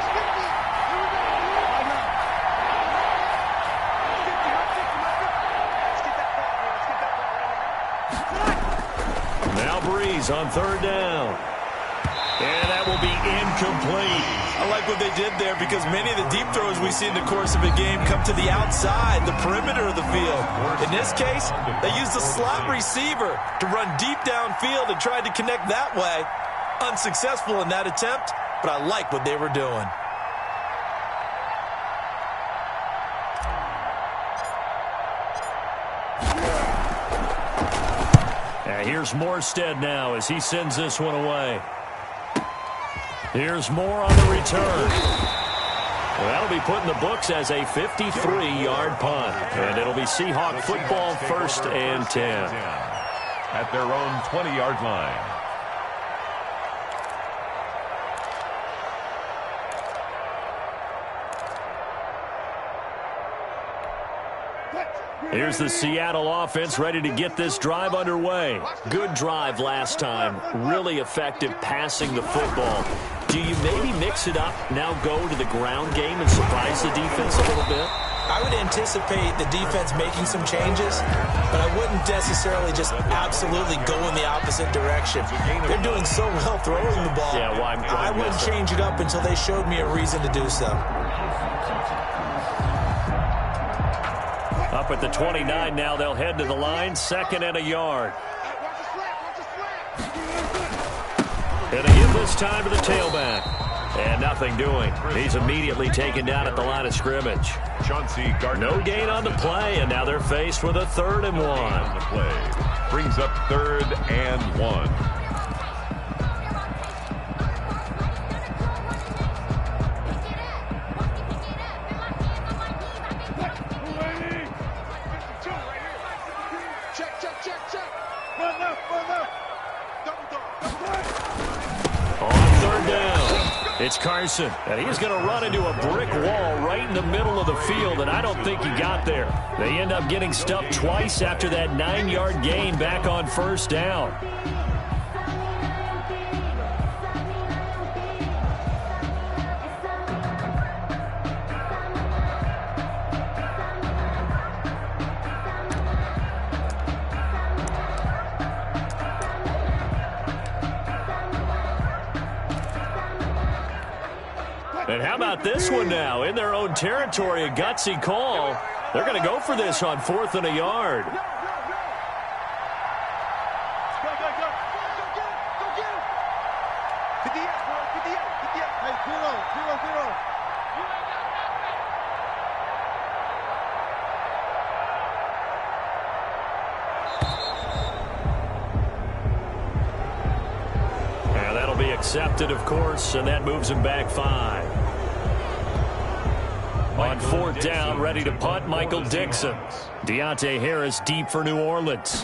Now Breeze on 3rd down. And that will be incomplete. I like what they did there because many of the deep throws we see in the course of a game come to the outside, the perimeter of the field. In this case, they used a slot receiver to run deep downfield and tried to connect that way. Unsuccessful in that attempt, but I like what they were doing. Here's Morstead now as he sends this one away. Here's Moore on the return. Well, that'll be put in the books as a 53-yard punt. And it'll be Seahawk football 1st and 10. At their own 20-yard line. Here's the Seattle offense ready to get this drive underway. Good drive last time. Really effective passing the football. Do you maybe mix it up, now go to the ground game and surprise the defense a little bit? I would anticipate the defense making some changes, but I wouldn't necessarily just absolutely go in the opposite direction. They're doing so well throwing the ball. Yeah, why I wouldn't change it up until they showed me a reason to do so. Up at the 29 now, they'll head to the line, 2nd and a yard. And they give this time to the tailback. And nothing doing. He's immediately taken down at the line of scrimmage. No gain on the play, and now they're faced with a 3rd and 1. On the play. Brings up 3rd and 1. It's Carson, and he's going to run into a brick wall right in the middle of the field, and I don't think he got there. They end up getting stuffed twice after that 9-yard gain back on 1st down. And how about this one now? In their own territory, a gutsy call. They're going to go for this on 4th and a yard. Go get him. Get the F, boy. Get the F. Hey, 0. And that'll be accepted, of course, and that moves him back 5. On 4th down, ready to punt, Michael Dixon. Deontay Harris deep for New Orleans.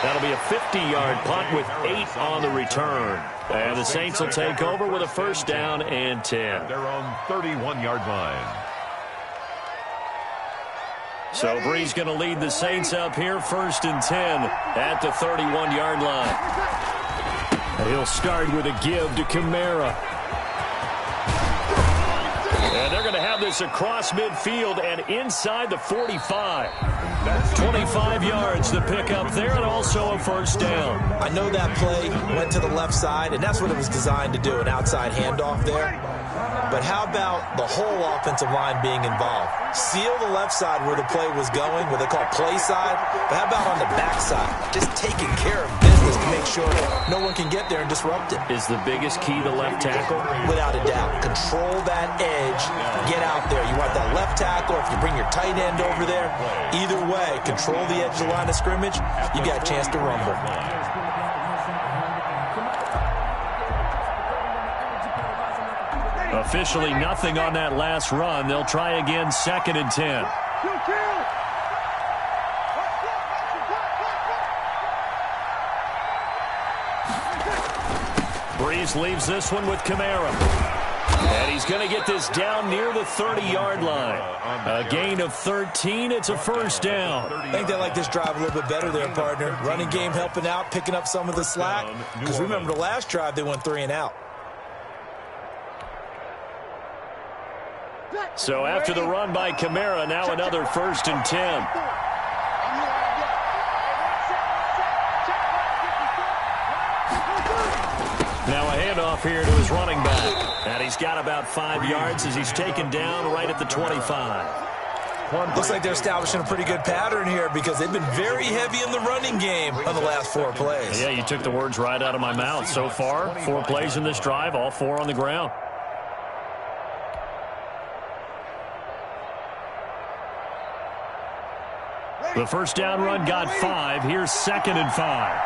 That'll be a 50-yard punt with 8 on the return. And the Saints will take over with a 1st down and 10. Their own 31-yard line. So Bree's going to lead the Saints up here, 1st and 10 at the 31-yard line. And he'll start with a give to Kamara. And they're going to have this across midfield and inside the 45. 25 yards to pick up there, and also a 1st down. I know that play went to the left side, and that's what it was designed to do, an outside handoff there. But how about the whole offensive line being involved? Seal the left side where the play was going, what they call play side. But how about on the back side? Just taking care of business to make sure no one can get there and disrupt it. Is the biggest key the left tackle? Without a doubt. Control that edge. Get out there. You want that left tackle. If you bring your tight end over there, either way, control the edge of the line of scrimmage, you got a chance to rumble. Officially nothing on that last run. They'll try again, 2nd and 10. Breeze leaves this one with Kamara. And he's going to get this down near the 30-yard line. A gain of 13. It's a 1st down. I think they like this drive a little bit better there, partner. Running game helping out, picking up some of the slack. Because remember the last drive, they went 3 and out. So after the run by Kamara, now another 1st and 10. Now a handoff here to his running back. And he's got about 5 yards as he's taken down right at the 25. Looks like they're establishing a pretty good pattern here because they've been very heavy in the running game on the last 4 plays. Yeah, you took the words right out of my mouth. So far, 4 plays in this drive, all 4 on the ground. The 1st down run got 5. Here's 2nd and 5.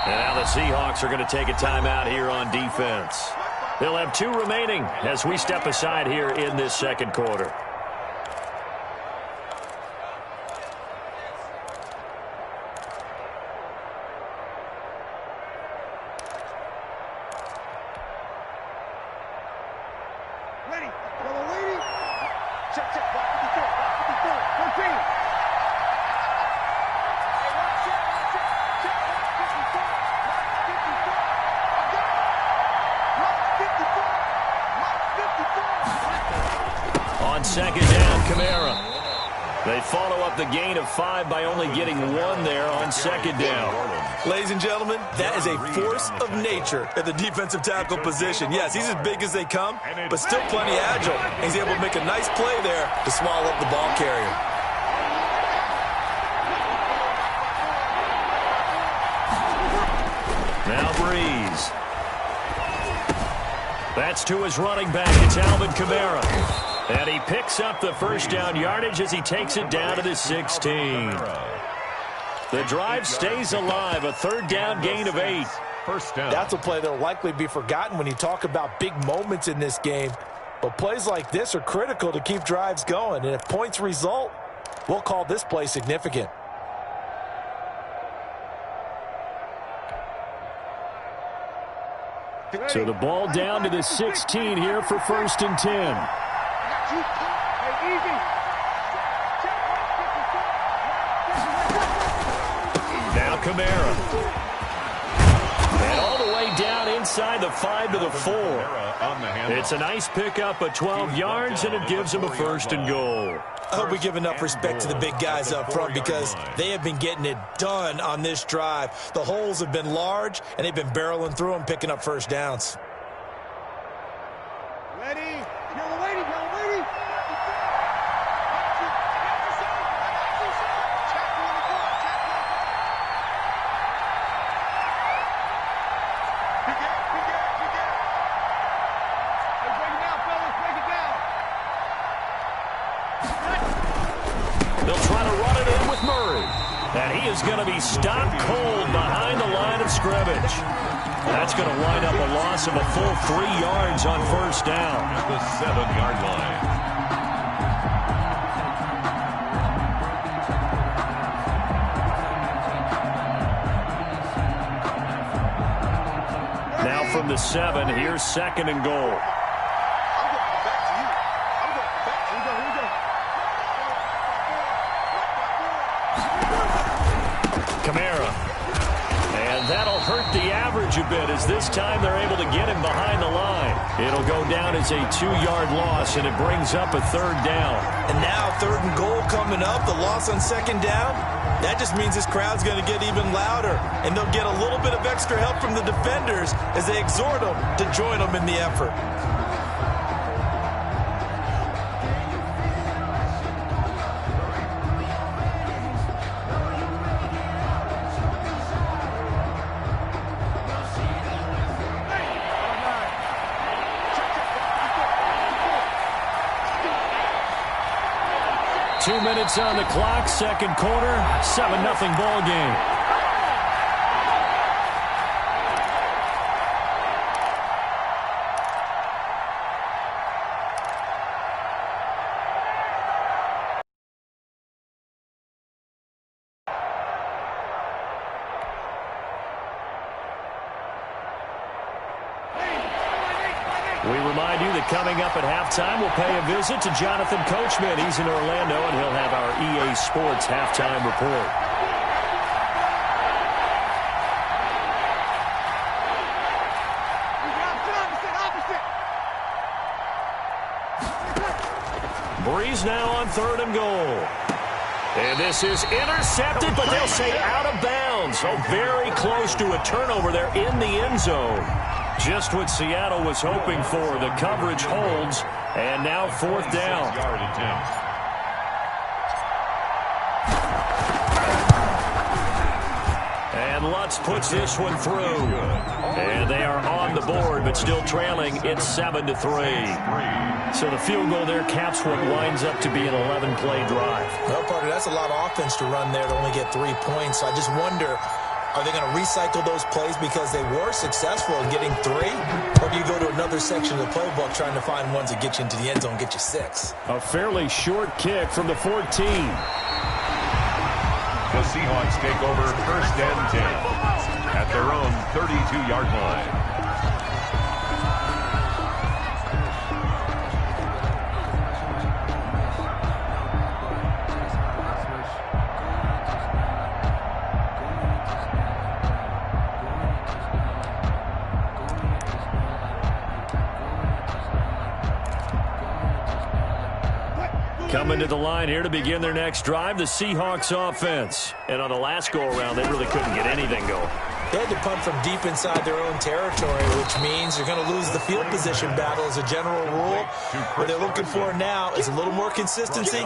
And now the Seahawks are going to take a timeout here on defense. They'll have 2 remaining as we step aside here in this 2nd quarter. They follow up the gain of 5 by only getting 1 there on second down. Ladies and gentlemen, that is a force of nature at the defensive tackle position. Yes, he's as big as they come, but still plenty agile. He's able to make a nice play there to swallow up the ball carrier. Now Breeze. That's to his running back. It's Alvin Kamara. And he picks up the first down yardage as he takes it down to the 16. The drive stays alive. A third down gain of 8. First down. That's a play that will likely be forgotten when you talk about big moments in this game. But plays like this are critical to keep drives going. And if points result, we'll call this play significant. So the ball down to the 16 here for 1st and 10. Now Kamara. And all the way down inside the 5 to the 4. It's a nice pickup of 12 yards, and it gives him a 1st and goal. I hope we give enough respect to the big guys up front because they have been getting it done on this drive. The holes have been large, and they've been barreling through them, picking up first downs. Ready? Yellow lady, yellow lady. They'll try to run it in with Murray. And he is going to be stopped cold behind the line of scrimmage. That's going to wind up a loss of a full 3 yards on first down. At the 7-yard line. Now from the 7, here's 2nd and goal. Kamara. And that'll hurt the average a bit as this time they're able to get him behind the line. It'll go down as a 2-yard loss, and it brings up a 3rd down. And now 3rd and goal coming up, the loss on 2nd down. That just means this crowd's going to get even louder, and they'll get a little bit of extra help from the defenders as they exhort them to join them in the effort. Two minutes on the clock, 2nd quarter, 7-0 ball game. We remind you that coming up at halftime, we'll pay a visit to Jonathan Coachman. He's in Orlando, and he'll have our EA Sports halftime report. Breeze now on 3rd and goal. And this is intercepted, but they'll say out of bounds. So very close to a turnover there in the end zone. Just what Seattle was hoping for. The coverage holds, and now 4th down. And Lutz puts this one through. And they are on the board, but still trailing. It's 7-3. So the field goal there caps what winds up to be an 11-play drive. Well, partner, that's a lot of offense to run there to only get 3 points. So I just wonder, are they going to recycle those plays because they were successful in getting 3? Or do you go to another section of the playbook trying to find ones that get you into the end zone and get you 6? A fairly short kick from the 14. The Seahawks take over 1st and 10 at their own 32-yard line. Coming to the line here to begin their next drive, the Seahawks offense. And on the last go-around, they really couldn't get anything going. They had to punt from deep inside their own territory, which means you're going to lose the field position battle as a general rule. What they're looking for now is a little more consistency,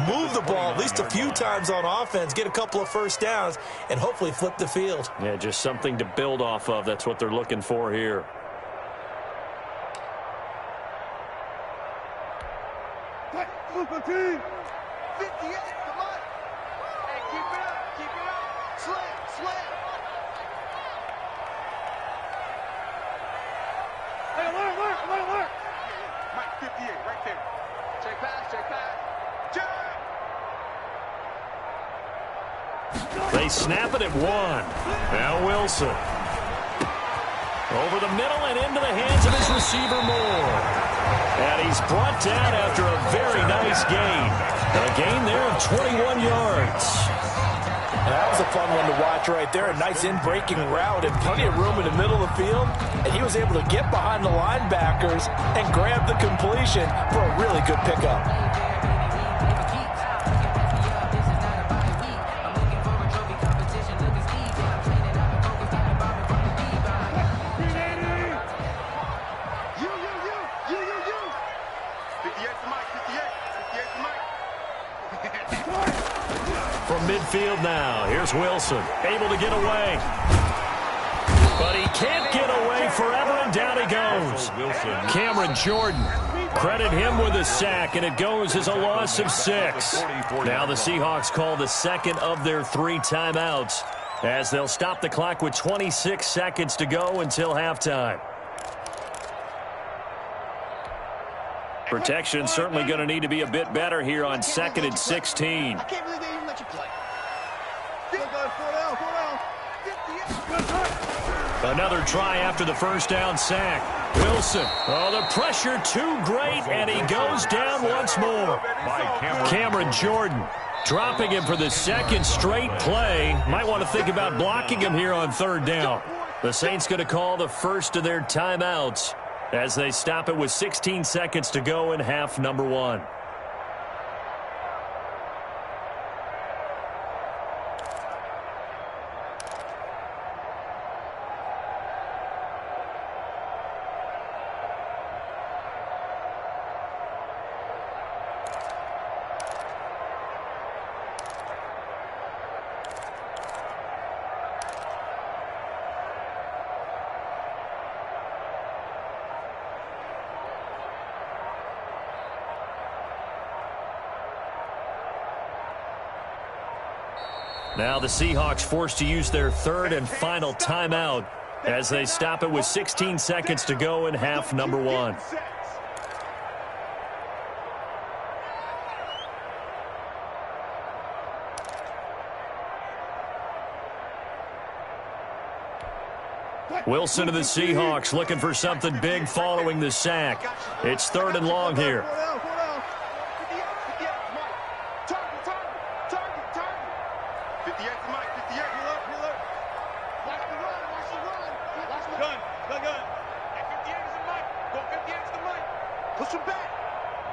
move the ball at least a few times on offense, get a couple of first downs, and hopefully flip the field. Yeah, just something to build off of. That's what they're looking for here. Super team. 58, come on. Hey, keep it up, keep it up. Slam. Hey, alert. Mike, 58, right there. Check pass. They snap it at 1. Now Wilson. Over the middle and into the hands of his receiver Moore. And he's brought down after a very nice gain. A gain there of 21 yards. And that was a fun one to watch right there. A nice in-breaking route and plenty of room in the middle of the field. And he was able to get behind the linebackers and grab the completion for a really good pickup. From midfield now, here's Wilson, able to get away. But he can't get away forever, and down he goes. Cameron Jordan, credit him with a sack, and it goes as a loss of 6. Now the Seahawks call the second of their 3 timeouts as they'll stop the clock with 26 seconds to go until halftime. Protection certainly going to need to be a bit better here on 2nd and 16. I can't believe they even let you play. Another try after the first down sack. Wilson. Oh, the pressure too great, and he goes down once more. Cameron Jordan dropping him for the second straight play. Might want to think about blocking him here on 3rd down. The Saints going to call the first of their timeouts as they stop it with 16 seconds to go in half number 1. Now the Seahawks forced to use their 3rd and final timeout as they stop it with 16 seconds to go in half number 1. Wilson to the Seahawks looking for something big following the sack. It's 3rd and long here.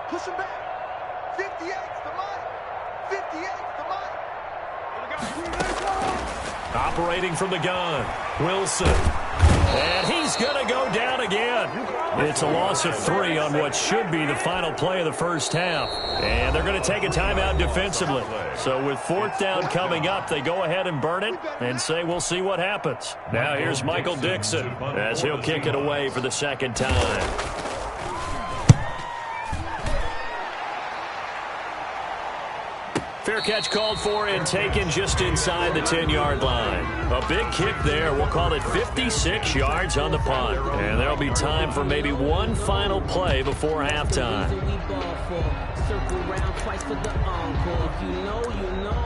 Push him back. 58's the Mike. 58's the Mike. Operating from the gun, Wilson. And he's going to go down again. It's a loss of 3 on what should be the final play of the first half. And they're going to take a timeout defensively. So with 4th down coming up, they go ahead and burn it and say we'll see what happens. Now here's Michael Dixon as he'll kick it away for the 2nd time. Fair catch called for and taken just inside the 10-yard line. A big kick there. We'll call it 56 yards on the punt. And there'll be time for maybe one final play before halftime. Circle round twice for the encore. If you know, you know.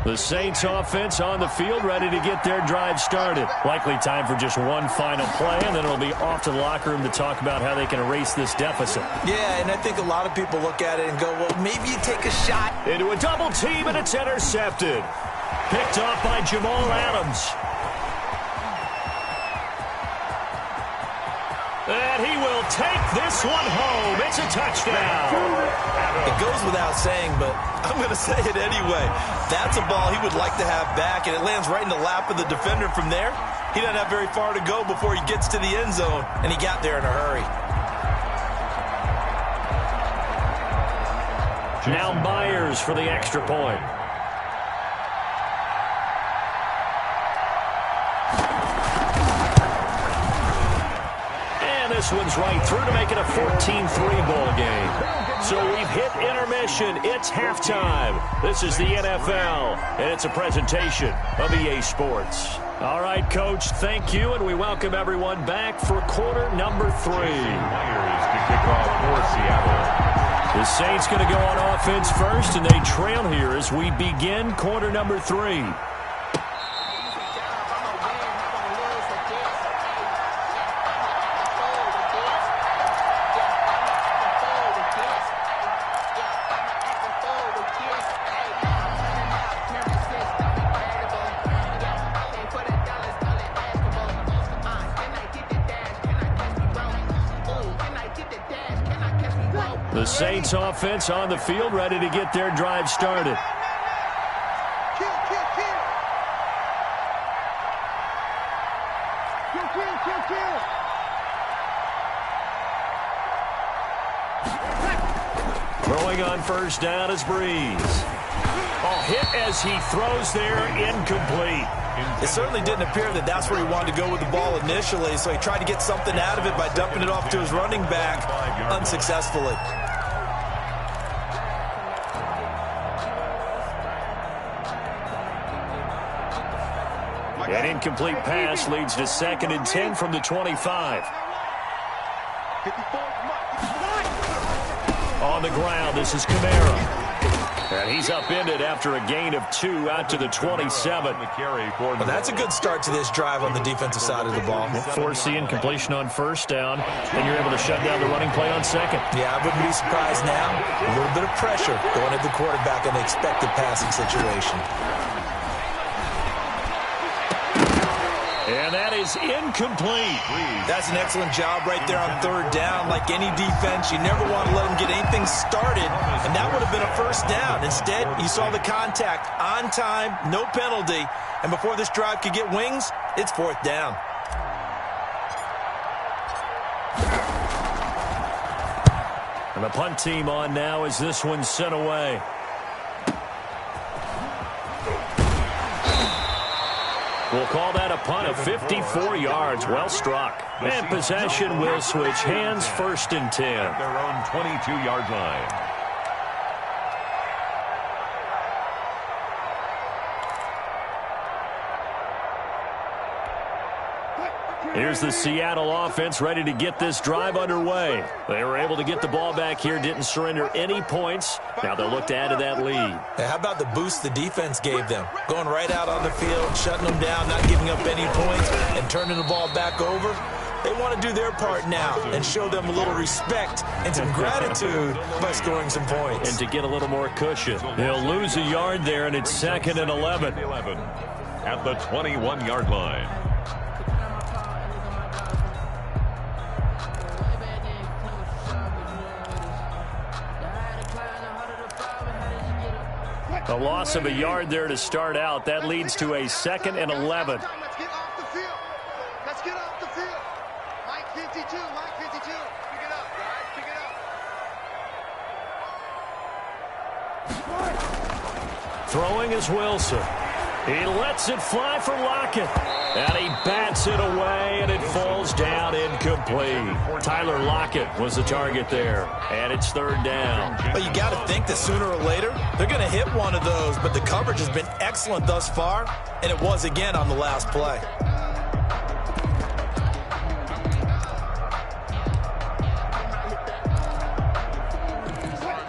The Saints offense on the field, ready to get their drive started. Likely time for just one final play, and then it'll be off to the locker room to talk about how they can erase this deficit. Yeah, and I think a lot of people look at it and go, well, maybe you take a shot. Into a double team, and it's intercepted. Picked off by Jamal Adams. And he will take this one home. It's a touchdown. It goes without saying, but I'm going to say it anyway. That's a ball he would like to have back, and it lands right in the lap of the defender from there. He doesn't have very far to go before he gets to the end zone, and he got there in a hurry. Now Myers for the extra point. This one's right through to make it a 14-3 ball game. So we've hit intermission. It's halftime. This is the NFL, and it's a presentation of EA Sports. All right, Coach, thank you, and we welcome everyone back for quarter number 3. Myers to kick off for Seattle. The Saints going to go on offense first, and they trail here as we begin quarter number 3. The Saints offense on the field, ready to get their drive started. Throwing on first down is Breeze. Hit as he throws there, incomplete. It certainly didn't appear that that's where he wanted to go with the ball initially, so he tried to get something out of it by dumping it off to his running back unsuccessfully. An incomplete pass leads to 2nd and 10 from the 25. On the ground, this is Kamara. And he's upended after a gain of 2 out to the 27. Well, that's a good start to this drive on the defensive side of the ball. Force the incompletion on first down, and you're able to shut down the running play on second. Yeah, I wouldn't be surprised now. A little bit of pressure going at the quarterback in the expected passing situation. And that is incomplete. That's an excellent job right there on third down. Like any defense, you never want to let them get anything started, and that would have been a first down. Instead, you saw the contact on time, no penalty, and before this drive could get wings, it's 4th down. And the punt team on now as this one's sent away. We'll call that a punt of 54 yards. Well struck. And possession will switch hands, 1st and 10. Their own 22-yard line. Here's the Seattle offense ready to get this drive underway. They were able to get the ball back here, didn't surrender any points. Now they'll look to add to that lead. Hey, how about the boost the defense gave them? Going right out on the field, shutting them down, not giving up any points, and turning the ball back over. They want to do their part now and show them a little respect and some gratitude by scoring some points. And to get a little more cushion. They'll lose a yard there, and it's 2nd and 11. At the 21-yard line. A loss of a yard there to start out. That leads to a 2nd and 11. Let's get off the field. Let's get off the field. Mike 52, Mike 52. Pick it up, guys. Pick it up. Throwing is Wilson. He lets it fly for Lockett. And he bats it away, and it falls down incomplete. Tyler Lockett was the target there. And it's 3rd down. Well, you got to think that sooner or later, they're going to hit one of those. But the coverage has been excellent thus far, and it was again on the last play.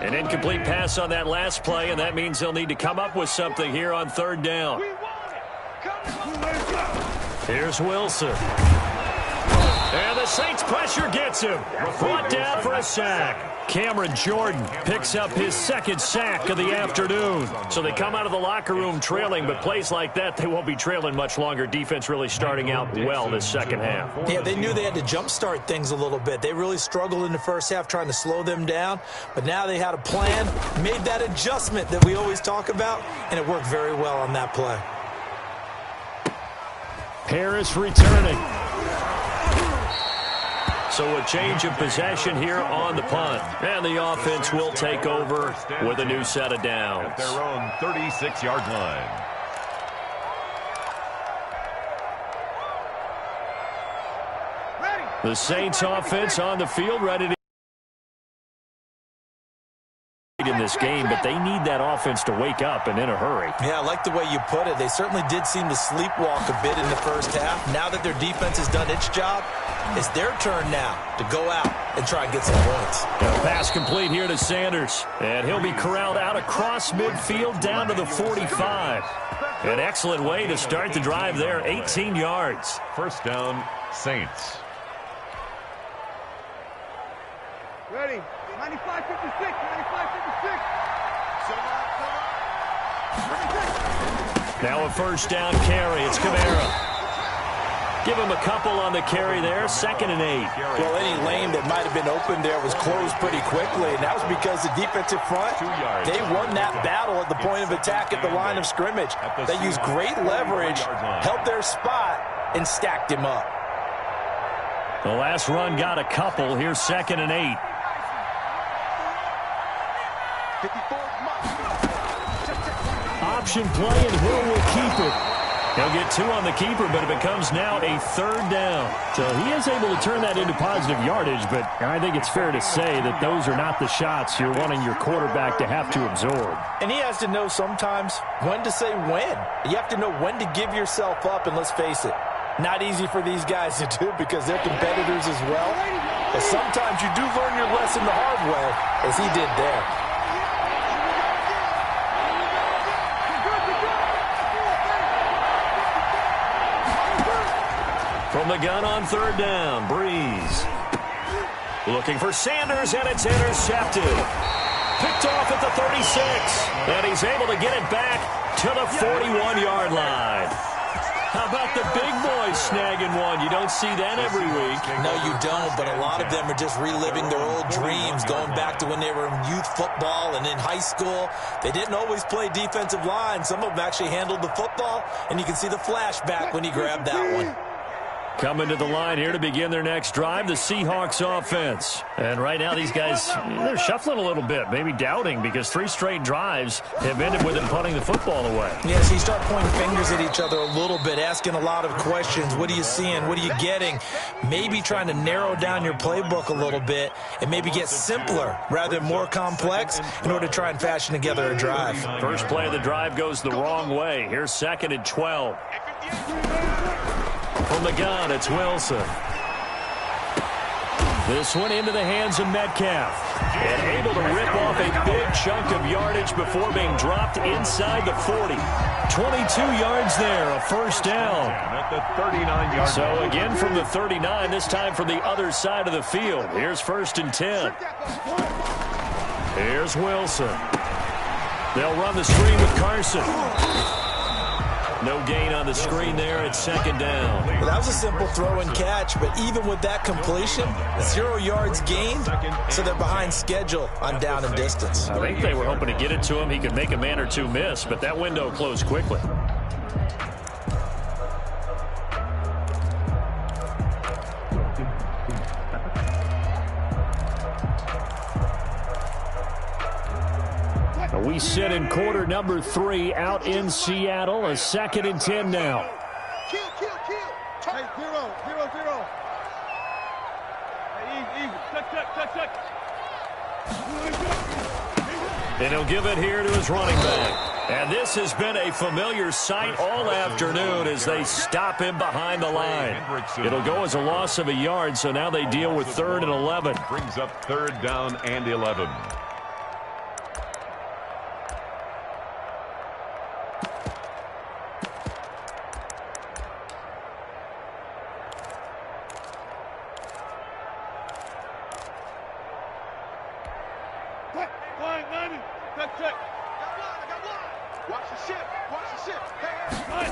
An incomplete pass on that last play, and that means they'll need to come up with something here on third down. Here's Wilson. And the Saints pressure gets him. Brought down for a sack. Cameron Jordan picks up his second sack of the afternoon. So they come out of the locker room trailing, but plays like that, they won't be trailing much longer. Defense really starting out well this second half. Yeah, they knew they had to jumpstart things a little bit. They really struggled in the first half trying to slow them down, but now they had a plan, made that adjustment that we always talk about, and it worked very well on that play. Harris returning. So a change of possession here on the punt. And the offense will take over with a new set of downs. At their own 36-yard line. The Saints offense on the field ready to in this game, but they need that offense to wake up and in a hurry. Yeah, I like the way you put it. They certainly did seem to sleepwalk a bit in the first half. Now that their defense has done its job, it's their turn now to go out and try and get some points. A pass complete here to Sanders, and he'll be corralled out across midfield down to the 45. An excellent way to start the drive there, 18 yards. First down, Saints. Ready. 95-56. 95-56. Now a first down carry. It's Kamara. Give him a couple on the carry there. 2nd and 8. Well, any lane that might have been open there was closed pretty quickly, and that was because the defensive front, they won that battle at the point of attack at the line of scrimmage. They used great leverage, held their spot, and stacked him up. The last run got a couple. Here's 2nd and 8. Option play, and Hill will keep it. He'll get 2 on the keeper, but it becomes now a 3rd down. So he is able to turn that into positive yardage, but I think it's fair to say that those are not the shots you're wanting your quarterback to have to absorb. And he has to know sometimes when to say when. You have to know when to give yourself up, and let's face it, not easy for these guys to do because they're competitors as well. But sometimes you do learn your lesson the hard way, as he did there. From the gun on 3rd down, Breeze. Looking for Sanders, and it's intercepted. Picked off at the 36, and he's able to get it back to the 41-yard line. How about the big boys snagging one? You don't see that every week. No, you don't, but a lot of them are just reliving their old dreams, going back to when they were in youth football and in high school. They didn't always play defensive line. Some of them actually handled the football, and you can see the flashback when he grabbed that one. Coming to the line here to begin their next drive, the Seahawks offense. And right now these guys, they're shuffling a little bit, maybe doubting, because 3 straight drives have ended with them punting the football away. Yeah, so you start pointing fingers at each other a little bit, asking a lot of questions. What are you seeing? What are you getting? Maybe trying to narrow down your playbook a little bit and maybe get simpler rather than more complex in order to try and fashion together a drive. First play of the drive goes the wrong way. Here's 2nd and 12. From the gun, it's Wilson. This one into the hands of Metcalf. And able to rip off a big chunk of yardage before being dropped inside the 40. 22 yards there, a first down. At the 39-yard. So again from the 39, this time from the other side of the field. Here's 1st and 10. Here's Wilson. They'll run the screen with Carson. No gain on the screen there at 2nd down. Well, that was a simple throw and catch, but even with that completion, 0 yards gained, so they're behind schedule on down and distance. I think they were hoping to get it to him. He could make a man or two miss, but that window closed quickly. We sit in quarter number 3 out in Seattle. A 2nd and 10 now. Kill. Hey, 0. Hey, easy. Touch. And he'll give it here to his running back. And this has been a familiar sight all afternoon as they stop him behind the line. It'll go as a loss of a yard, so now they deal with 3rd and 11. Brings up 3rd down and 11. Flying 90. Check. I got one. Watch the ship. Hey.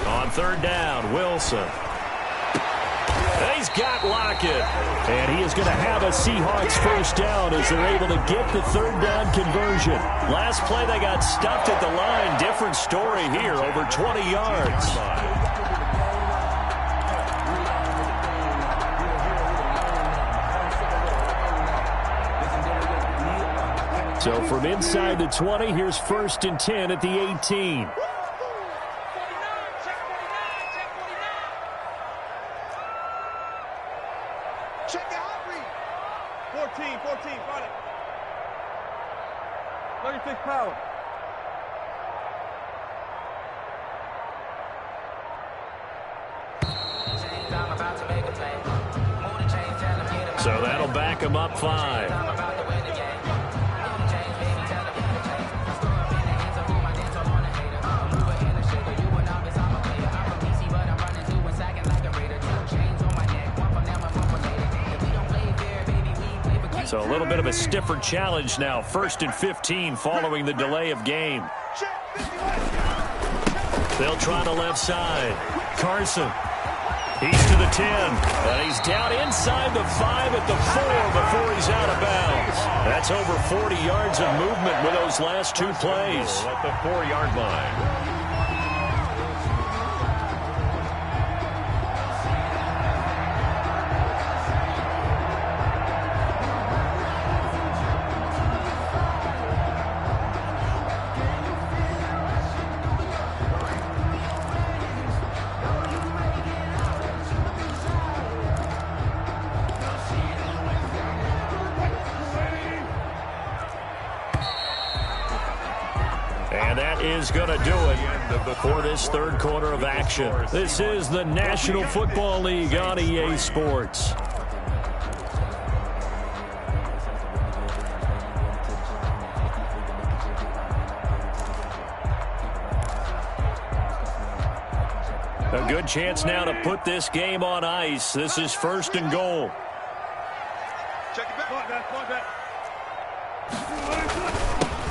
On third down, Wilson. He's got Lockett. And he is going to have a Seahawks first down as they're able to get the third down conversion. Last play, they got stuffed at the line. Different story here, over 20 yards. So from inside the 20, here's 1st and 10 at the 18. Check the hot read. 14, got it. 36 power. So that'll back him up 5. So a little bit of a stiffer challenge now. 1st and 15 following the delay of game. They'll try the left side. Carson. He's to the 10. And he's down inside the 5 at the 4 before he's out of bounds. That's over 40 yards of movement with those last 2 plays. At the 4-yard line. And that is going to do it for this third quarter of action. This is the National Football League on EA Sports. A good chance now to put this game on ice. This is 1st and goal. Check it back.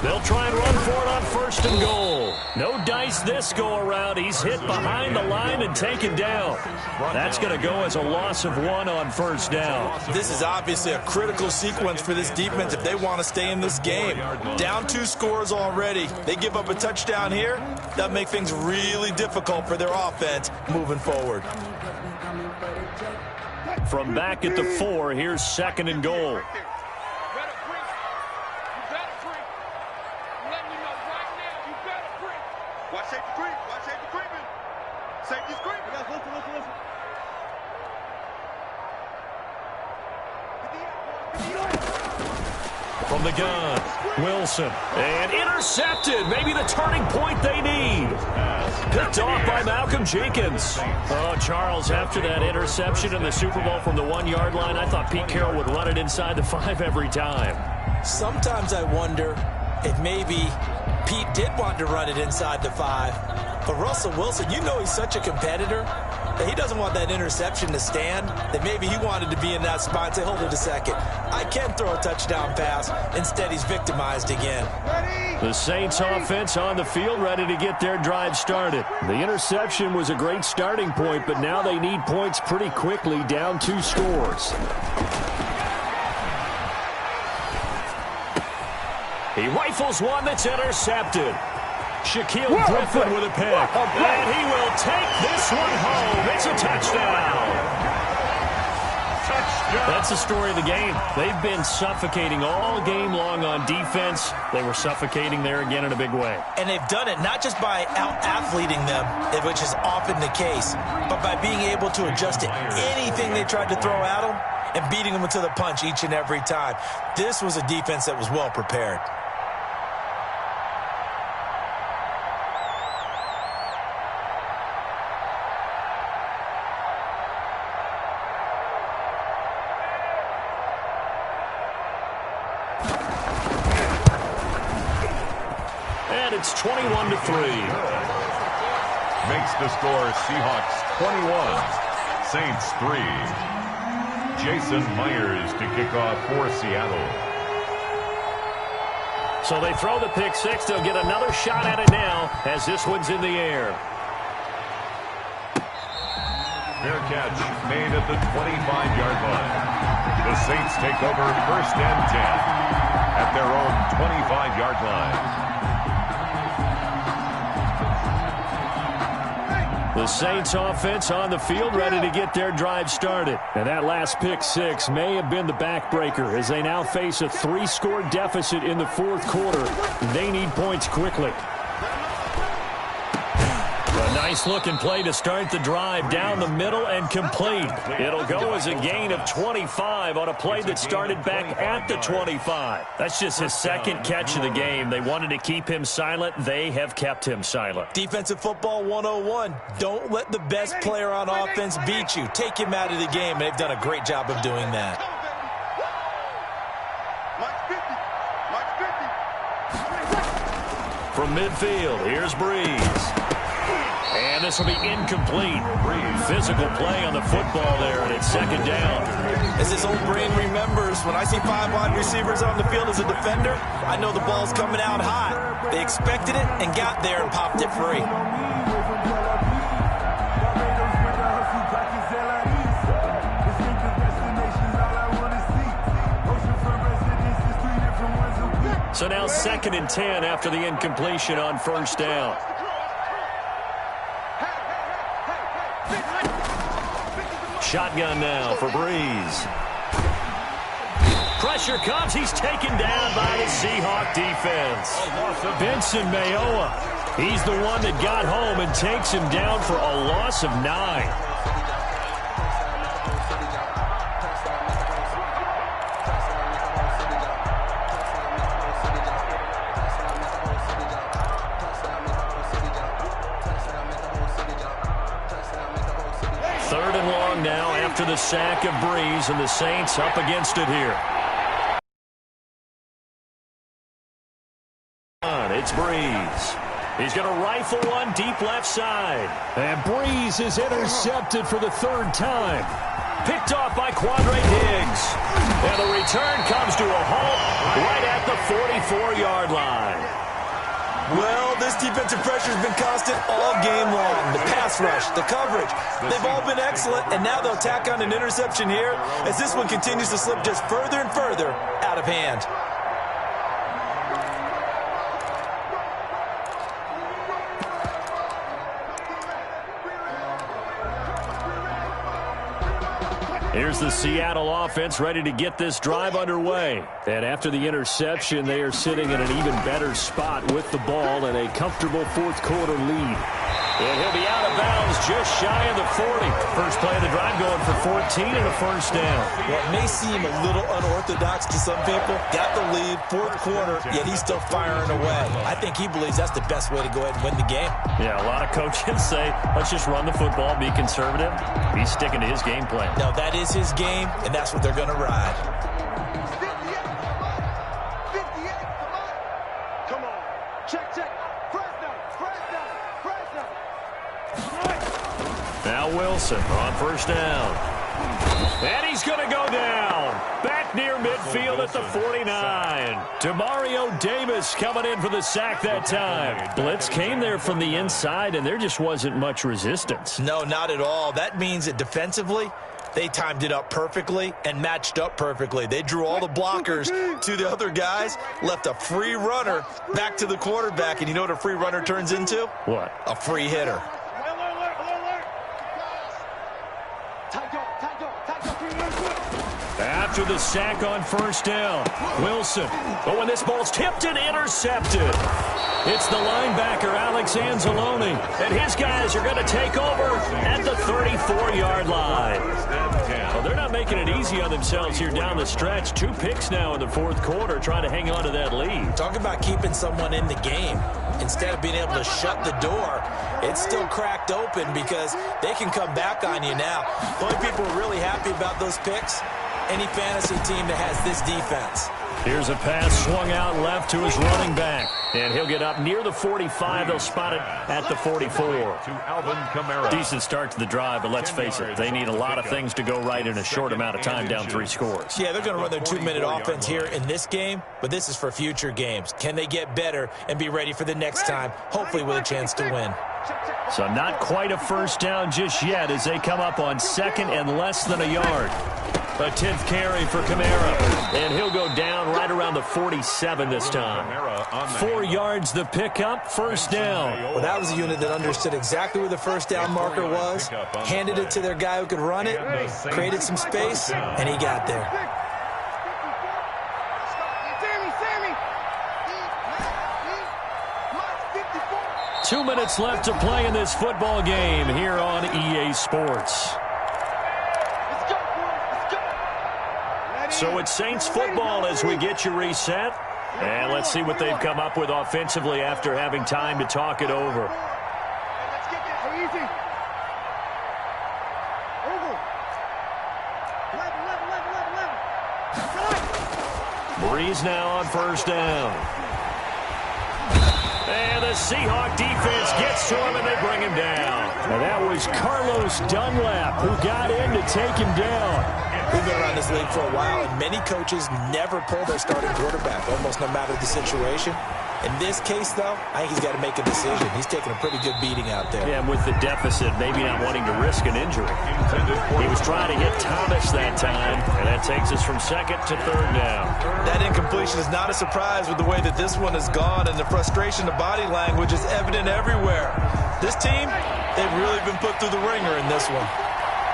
They'll try and run for it on 1st and goal. No dice this go-around. He's hit behind the line and taken down. That's going to go as a loss of 1 on 1st down. This is obviously a critical sequence for this defense if they want to stay in this game. Down 2 scores already. They give up a touchdown here. That'll make things really difficult for their offense moving forward. From back at the 4, here's 2nd and goal. Watch safety creeping. Safety's creeping. Listen. From the gun, Wilson. And intercepted. Maybe the turning point they need. Picked off by Malcolm Jenkins. Oh, Charles, after that interception in the Super Bowl from the 1-yard line, I thought Pete Carroll would run it inside the 5 every time. Sometimes I wonder if maybe Pete did want to run it inside the 5. But Russell Wilson, you know he's such a competitor that he doesn't want that interception to stand, that maybe he wanted to be in that spot and say, hold it a second, I can throw a touchdown pass. Instead, he's victimized again. The Saints offense on the field, ready to get their drive started. The interception was a great starting point, but now they need points pretty quickly, down 2 scores. He rifles one that's intercepted. Shaquille Griffin with a pick. And he will take this one home. It's a touchdown. That's the story of the game. They've been suffocating all game long on defense. They were suffocating there again in a big way. And they've done it not just by out-athleting them, which is often the case, but by being able to adjust to anything they tried to throw at them and beating them to the punch each and every time. This was a defense that was well prepared. It's 21-3. Makes the score Seahawks 21, Saints 3. Jason Myers to kick off for Seattle. So they throw the pick six. They'll get another shot at it now as this one's in the air. Fair catch made at the 25-yard line. The Saints take over 1st and 10 at their own 25-yard line. The Saints offense on the field ready to get their drive started. And that last pick six may have been the backbreaker as they now face a 3-score deficit in the fourth quarter. They need points quickly. A nice-looking play to start the drive down the middle and complete. It'll go as a gain of 25 on a play that started back at the 25. That's just his second catch of the game. They wanted to keep him silent. They have kept him silent. Defensive football 101. Don't let the best player on offense beat you. Take him out of the game, and they've done a great job of doing that. From midfield, here's Breeze. And this will be incomplete. Physical play on the football there, and it's second down. As his old brain remembers, when I see 5 wide receivers on the field as a defender, I know the ball's coming out hot. They expected it and got there and popped it free. So now 2nd and 10 after the incompletion on 1st down. Shotgun now for Breeze. Pressure comes. He's taken down by the Seahawk defense. Benson Mayowa. He's the one that got home and takes him down for a loss of 9. Now after the sack of Breeze, and the Saints up against it here. It's Breeze. He's going to rifle one deep left side. And Breeze is intercepted for the 3rd time. Picked off by Quandre Diggs. And the return comes to a halt right at the 44-yard line. Well, this defensive pressure has been constant all game long. The pass rush, the coverage, they've all been excellent, and now they'll tack on an interception here as this one continues to slip just further and further out of hand. Here's the Seattle offense ready to get this drive underway. And after the interception, they are sitting in an even better spot with the ball and a comfortable fourth quarter lead. And he'll be out of bounds just shy of the 40. First play of the drive going for 14 and a 1st down. Well, it may seem a little unorthodox to some people. Got the lead, fourth quarter, yet he's still firing away. I think he believes that's the best way to go ahead and win the game. Yeah, a lot of coaches say, let's just run the football, be conservative. He's sticking to his game plan. No, that is his game, and that's what they're going to ride. 58, come on. Check. Now Wilson on 1st down. And he's going to go down. Back near midfield at the 49. Demario Davis coming in for the sack that time. Blitz came there from the inside, and there just wasn't much resistance. No, not at all. That means that defensively, they timed it up perfectly and matched up perfectly. They drew all the blockers to the other guys, left a free runner back to the quarterback, and you know what a free runner turns into? What? A free hitter. After the sack on 1st down, Wilson. But when this ball's tipped and intercepted, it's the linebacker, Alex Anzalone. And his guys are going to take over at the 34-yard line. Well, they're not making it easy on themselves here down the stretch. 2 picks now in the fourth quarter, trying to hang on to that lead. Talk about keeping someone in the game. Instead of being able to shut the door, it's still cracked open because they can come back on you now. The only people who are really happy about those picks, any fantasy team that has this defense. Here's a pass swung out left to his running back. And he'll get up near the 45. They'll spot it at the 44. To Alvin Kamara. Decent start to the drive, but let's face it, they need a lot of things to go right in a short amount of time, down 3 scores. Yeah, they're going to run their 2-minute offense here in this game, but this is for future games. Can they get better and be ready for the next time, hopefully with a chance to win? So not quite a first down just yet as they come up on 2nd and less than a yard. A 10th carry for Kamara, and he'll go down right around the 47 this time. 4 yards the pickup, first down. Well, that was a unit that understood exactly where the first down marker was, handed it to their guy who could run it, created some space, and he got there. Two minutes left to play in this football game here on EA Sports. So it's Saints football as we get you reset. And let's see what they've come up with offensively after having time to talk it over. Breeze now on first down. And the Seahawk defense gets to him and they bring him down. And that was Carlos Dunlap who got in to take him down. We've been around this league for a while, and many coaches never pull their starting quarterback, almost no matter the situation. In this case, though, I think he's got to make a decision. He's taking a pretty good beating out there. Yeah, and with the deficit, maybe not wanting to risk an injury. He was trying to hit Thomas that time, and that takes us from 2nd to 3rd down. That incompletion is not a surprise with the way that this one has gone, and the frustration of body language is evident everywhere. This team, they've really been put through the ringer in this one.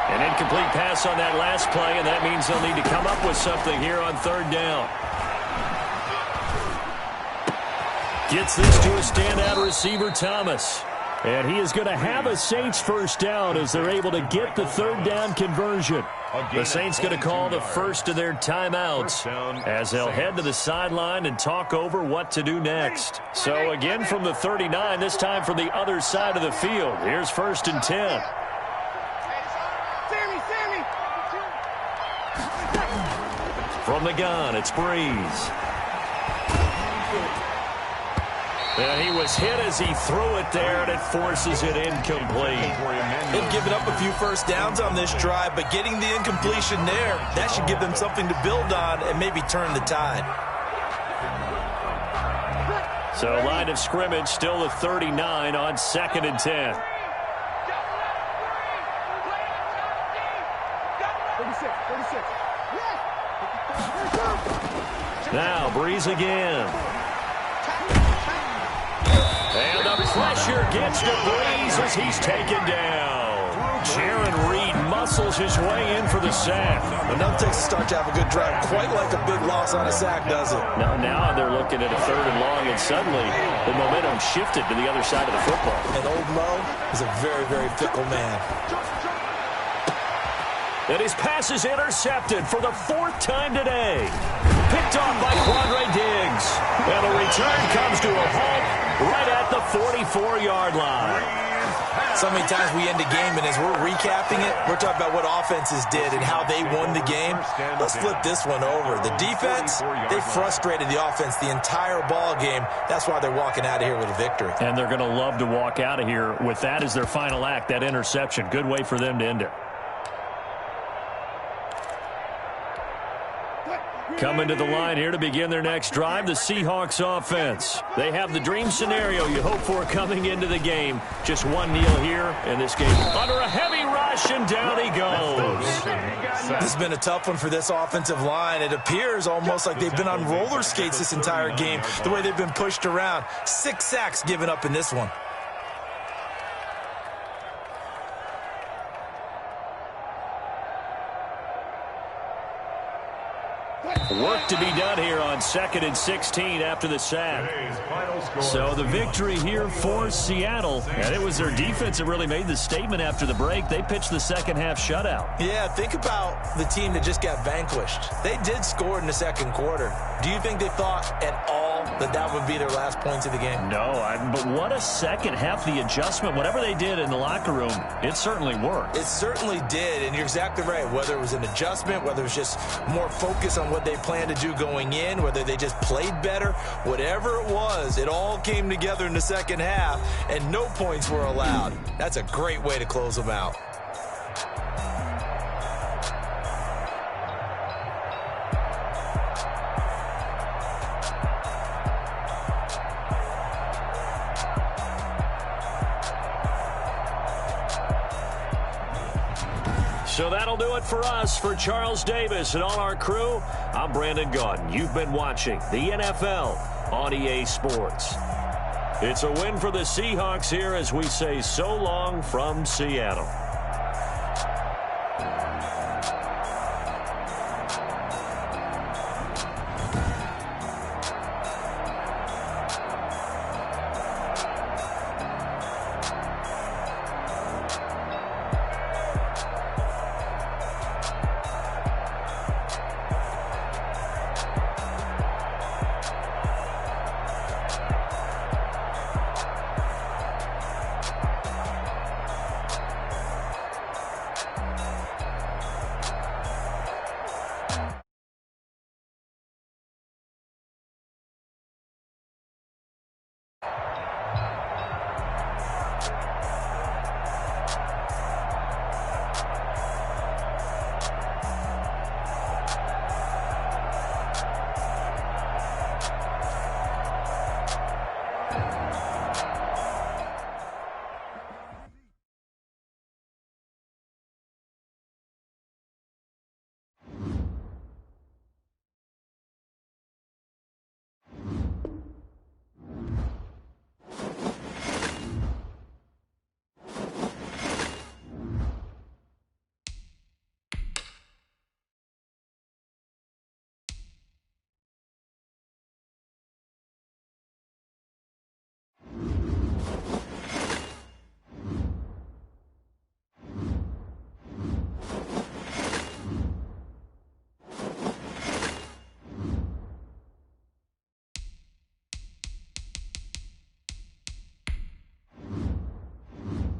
An incomplete pass on that last play, and that means they'll need to come up with something here on 3rd down. Gets this to a standout receiver, Thomas. And he is going to have a Saints first down as they're able to get the 3rd down conversion. The Saints going to call the first of their timeouts as they'll head to the sideline and talk over what to do next. So again from the 39, this time from the other side of the field. Here's 1st and 10. From the gun, it's Breeze. And he was hit as he threw it there, and it forces it incomplete. They've given up a few first downs on this drive, but getting the incompletion there, that should give them something to build on and maybe turn the tide. So line of scrimmage still the 39 on 2nd and 10. Now Breeze again. And the pressure gets to Breeze as he's taken down. Jaron Reed muscles his way in for the sack. Enough takes a start to have a good drive, quite like a big loss on a sack, does it? Now they're looking at a 3rd and long, and suddenly the momentum shifted to the other side of the football. And Old Mo is a very, very fickle man. And his pass is intercepted for the 4th time today. Picked off by Quandre Diggs. And the return comes to a halt right at the 44-yard line. So many times we end a game, and as we're recapping it, we're talking about what offenses did and how they won the game. Let's flip this one over. The defense, they frustrated the offense the entire ball game. That's why they're walking out of here with a victory. And they're going to love to walk out of here with that as their final act, that interception. Good way for them to end it. Coming to the line here to begin their next drive, the Seahawks offense. They have the dream scenario you hope for coming into the game. Just one kneel here in this game. Under a heavy rush, and down he goes. This has been a tough one for this offensive line. It appears almost like they've been on roller skates this entire game, the way they've been pushed around. 6 sacks given up in this one. Work to be done here on 2nd and 16 after the sack. So the victory here for Seattle. And it was their defense that really made the statement after the break. They pitched the second half shutout. Yeah, think about the team that just got vanquished. They did score in the second quarter. Do you think they thought at all all that would be their last points of the game? No, but what a second half. The adjustment, whatever they did in the locker room, it certainly worked. It certainly did, and you're exactly right. Whether it was an adjustment, whether it was just more focus on what they planned to do going in, whether they just played better, whatever it was, it all came together in the second half, and no points were allowed. That's a great way to close them out. So that'll do it for us. For Charles Davis and all our crew, I'm Brandon Gaudin. You've been watching the NFL on EA Sports. It's a win for the Seahawks here as we say so long from Seattle.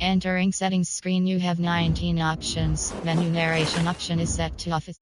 Entering settings screen, you have 19 options. Menu narration option is set to office.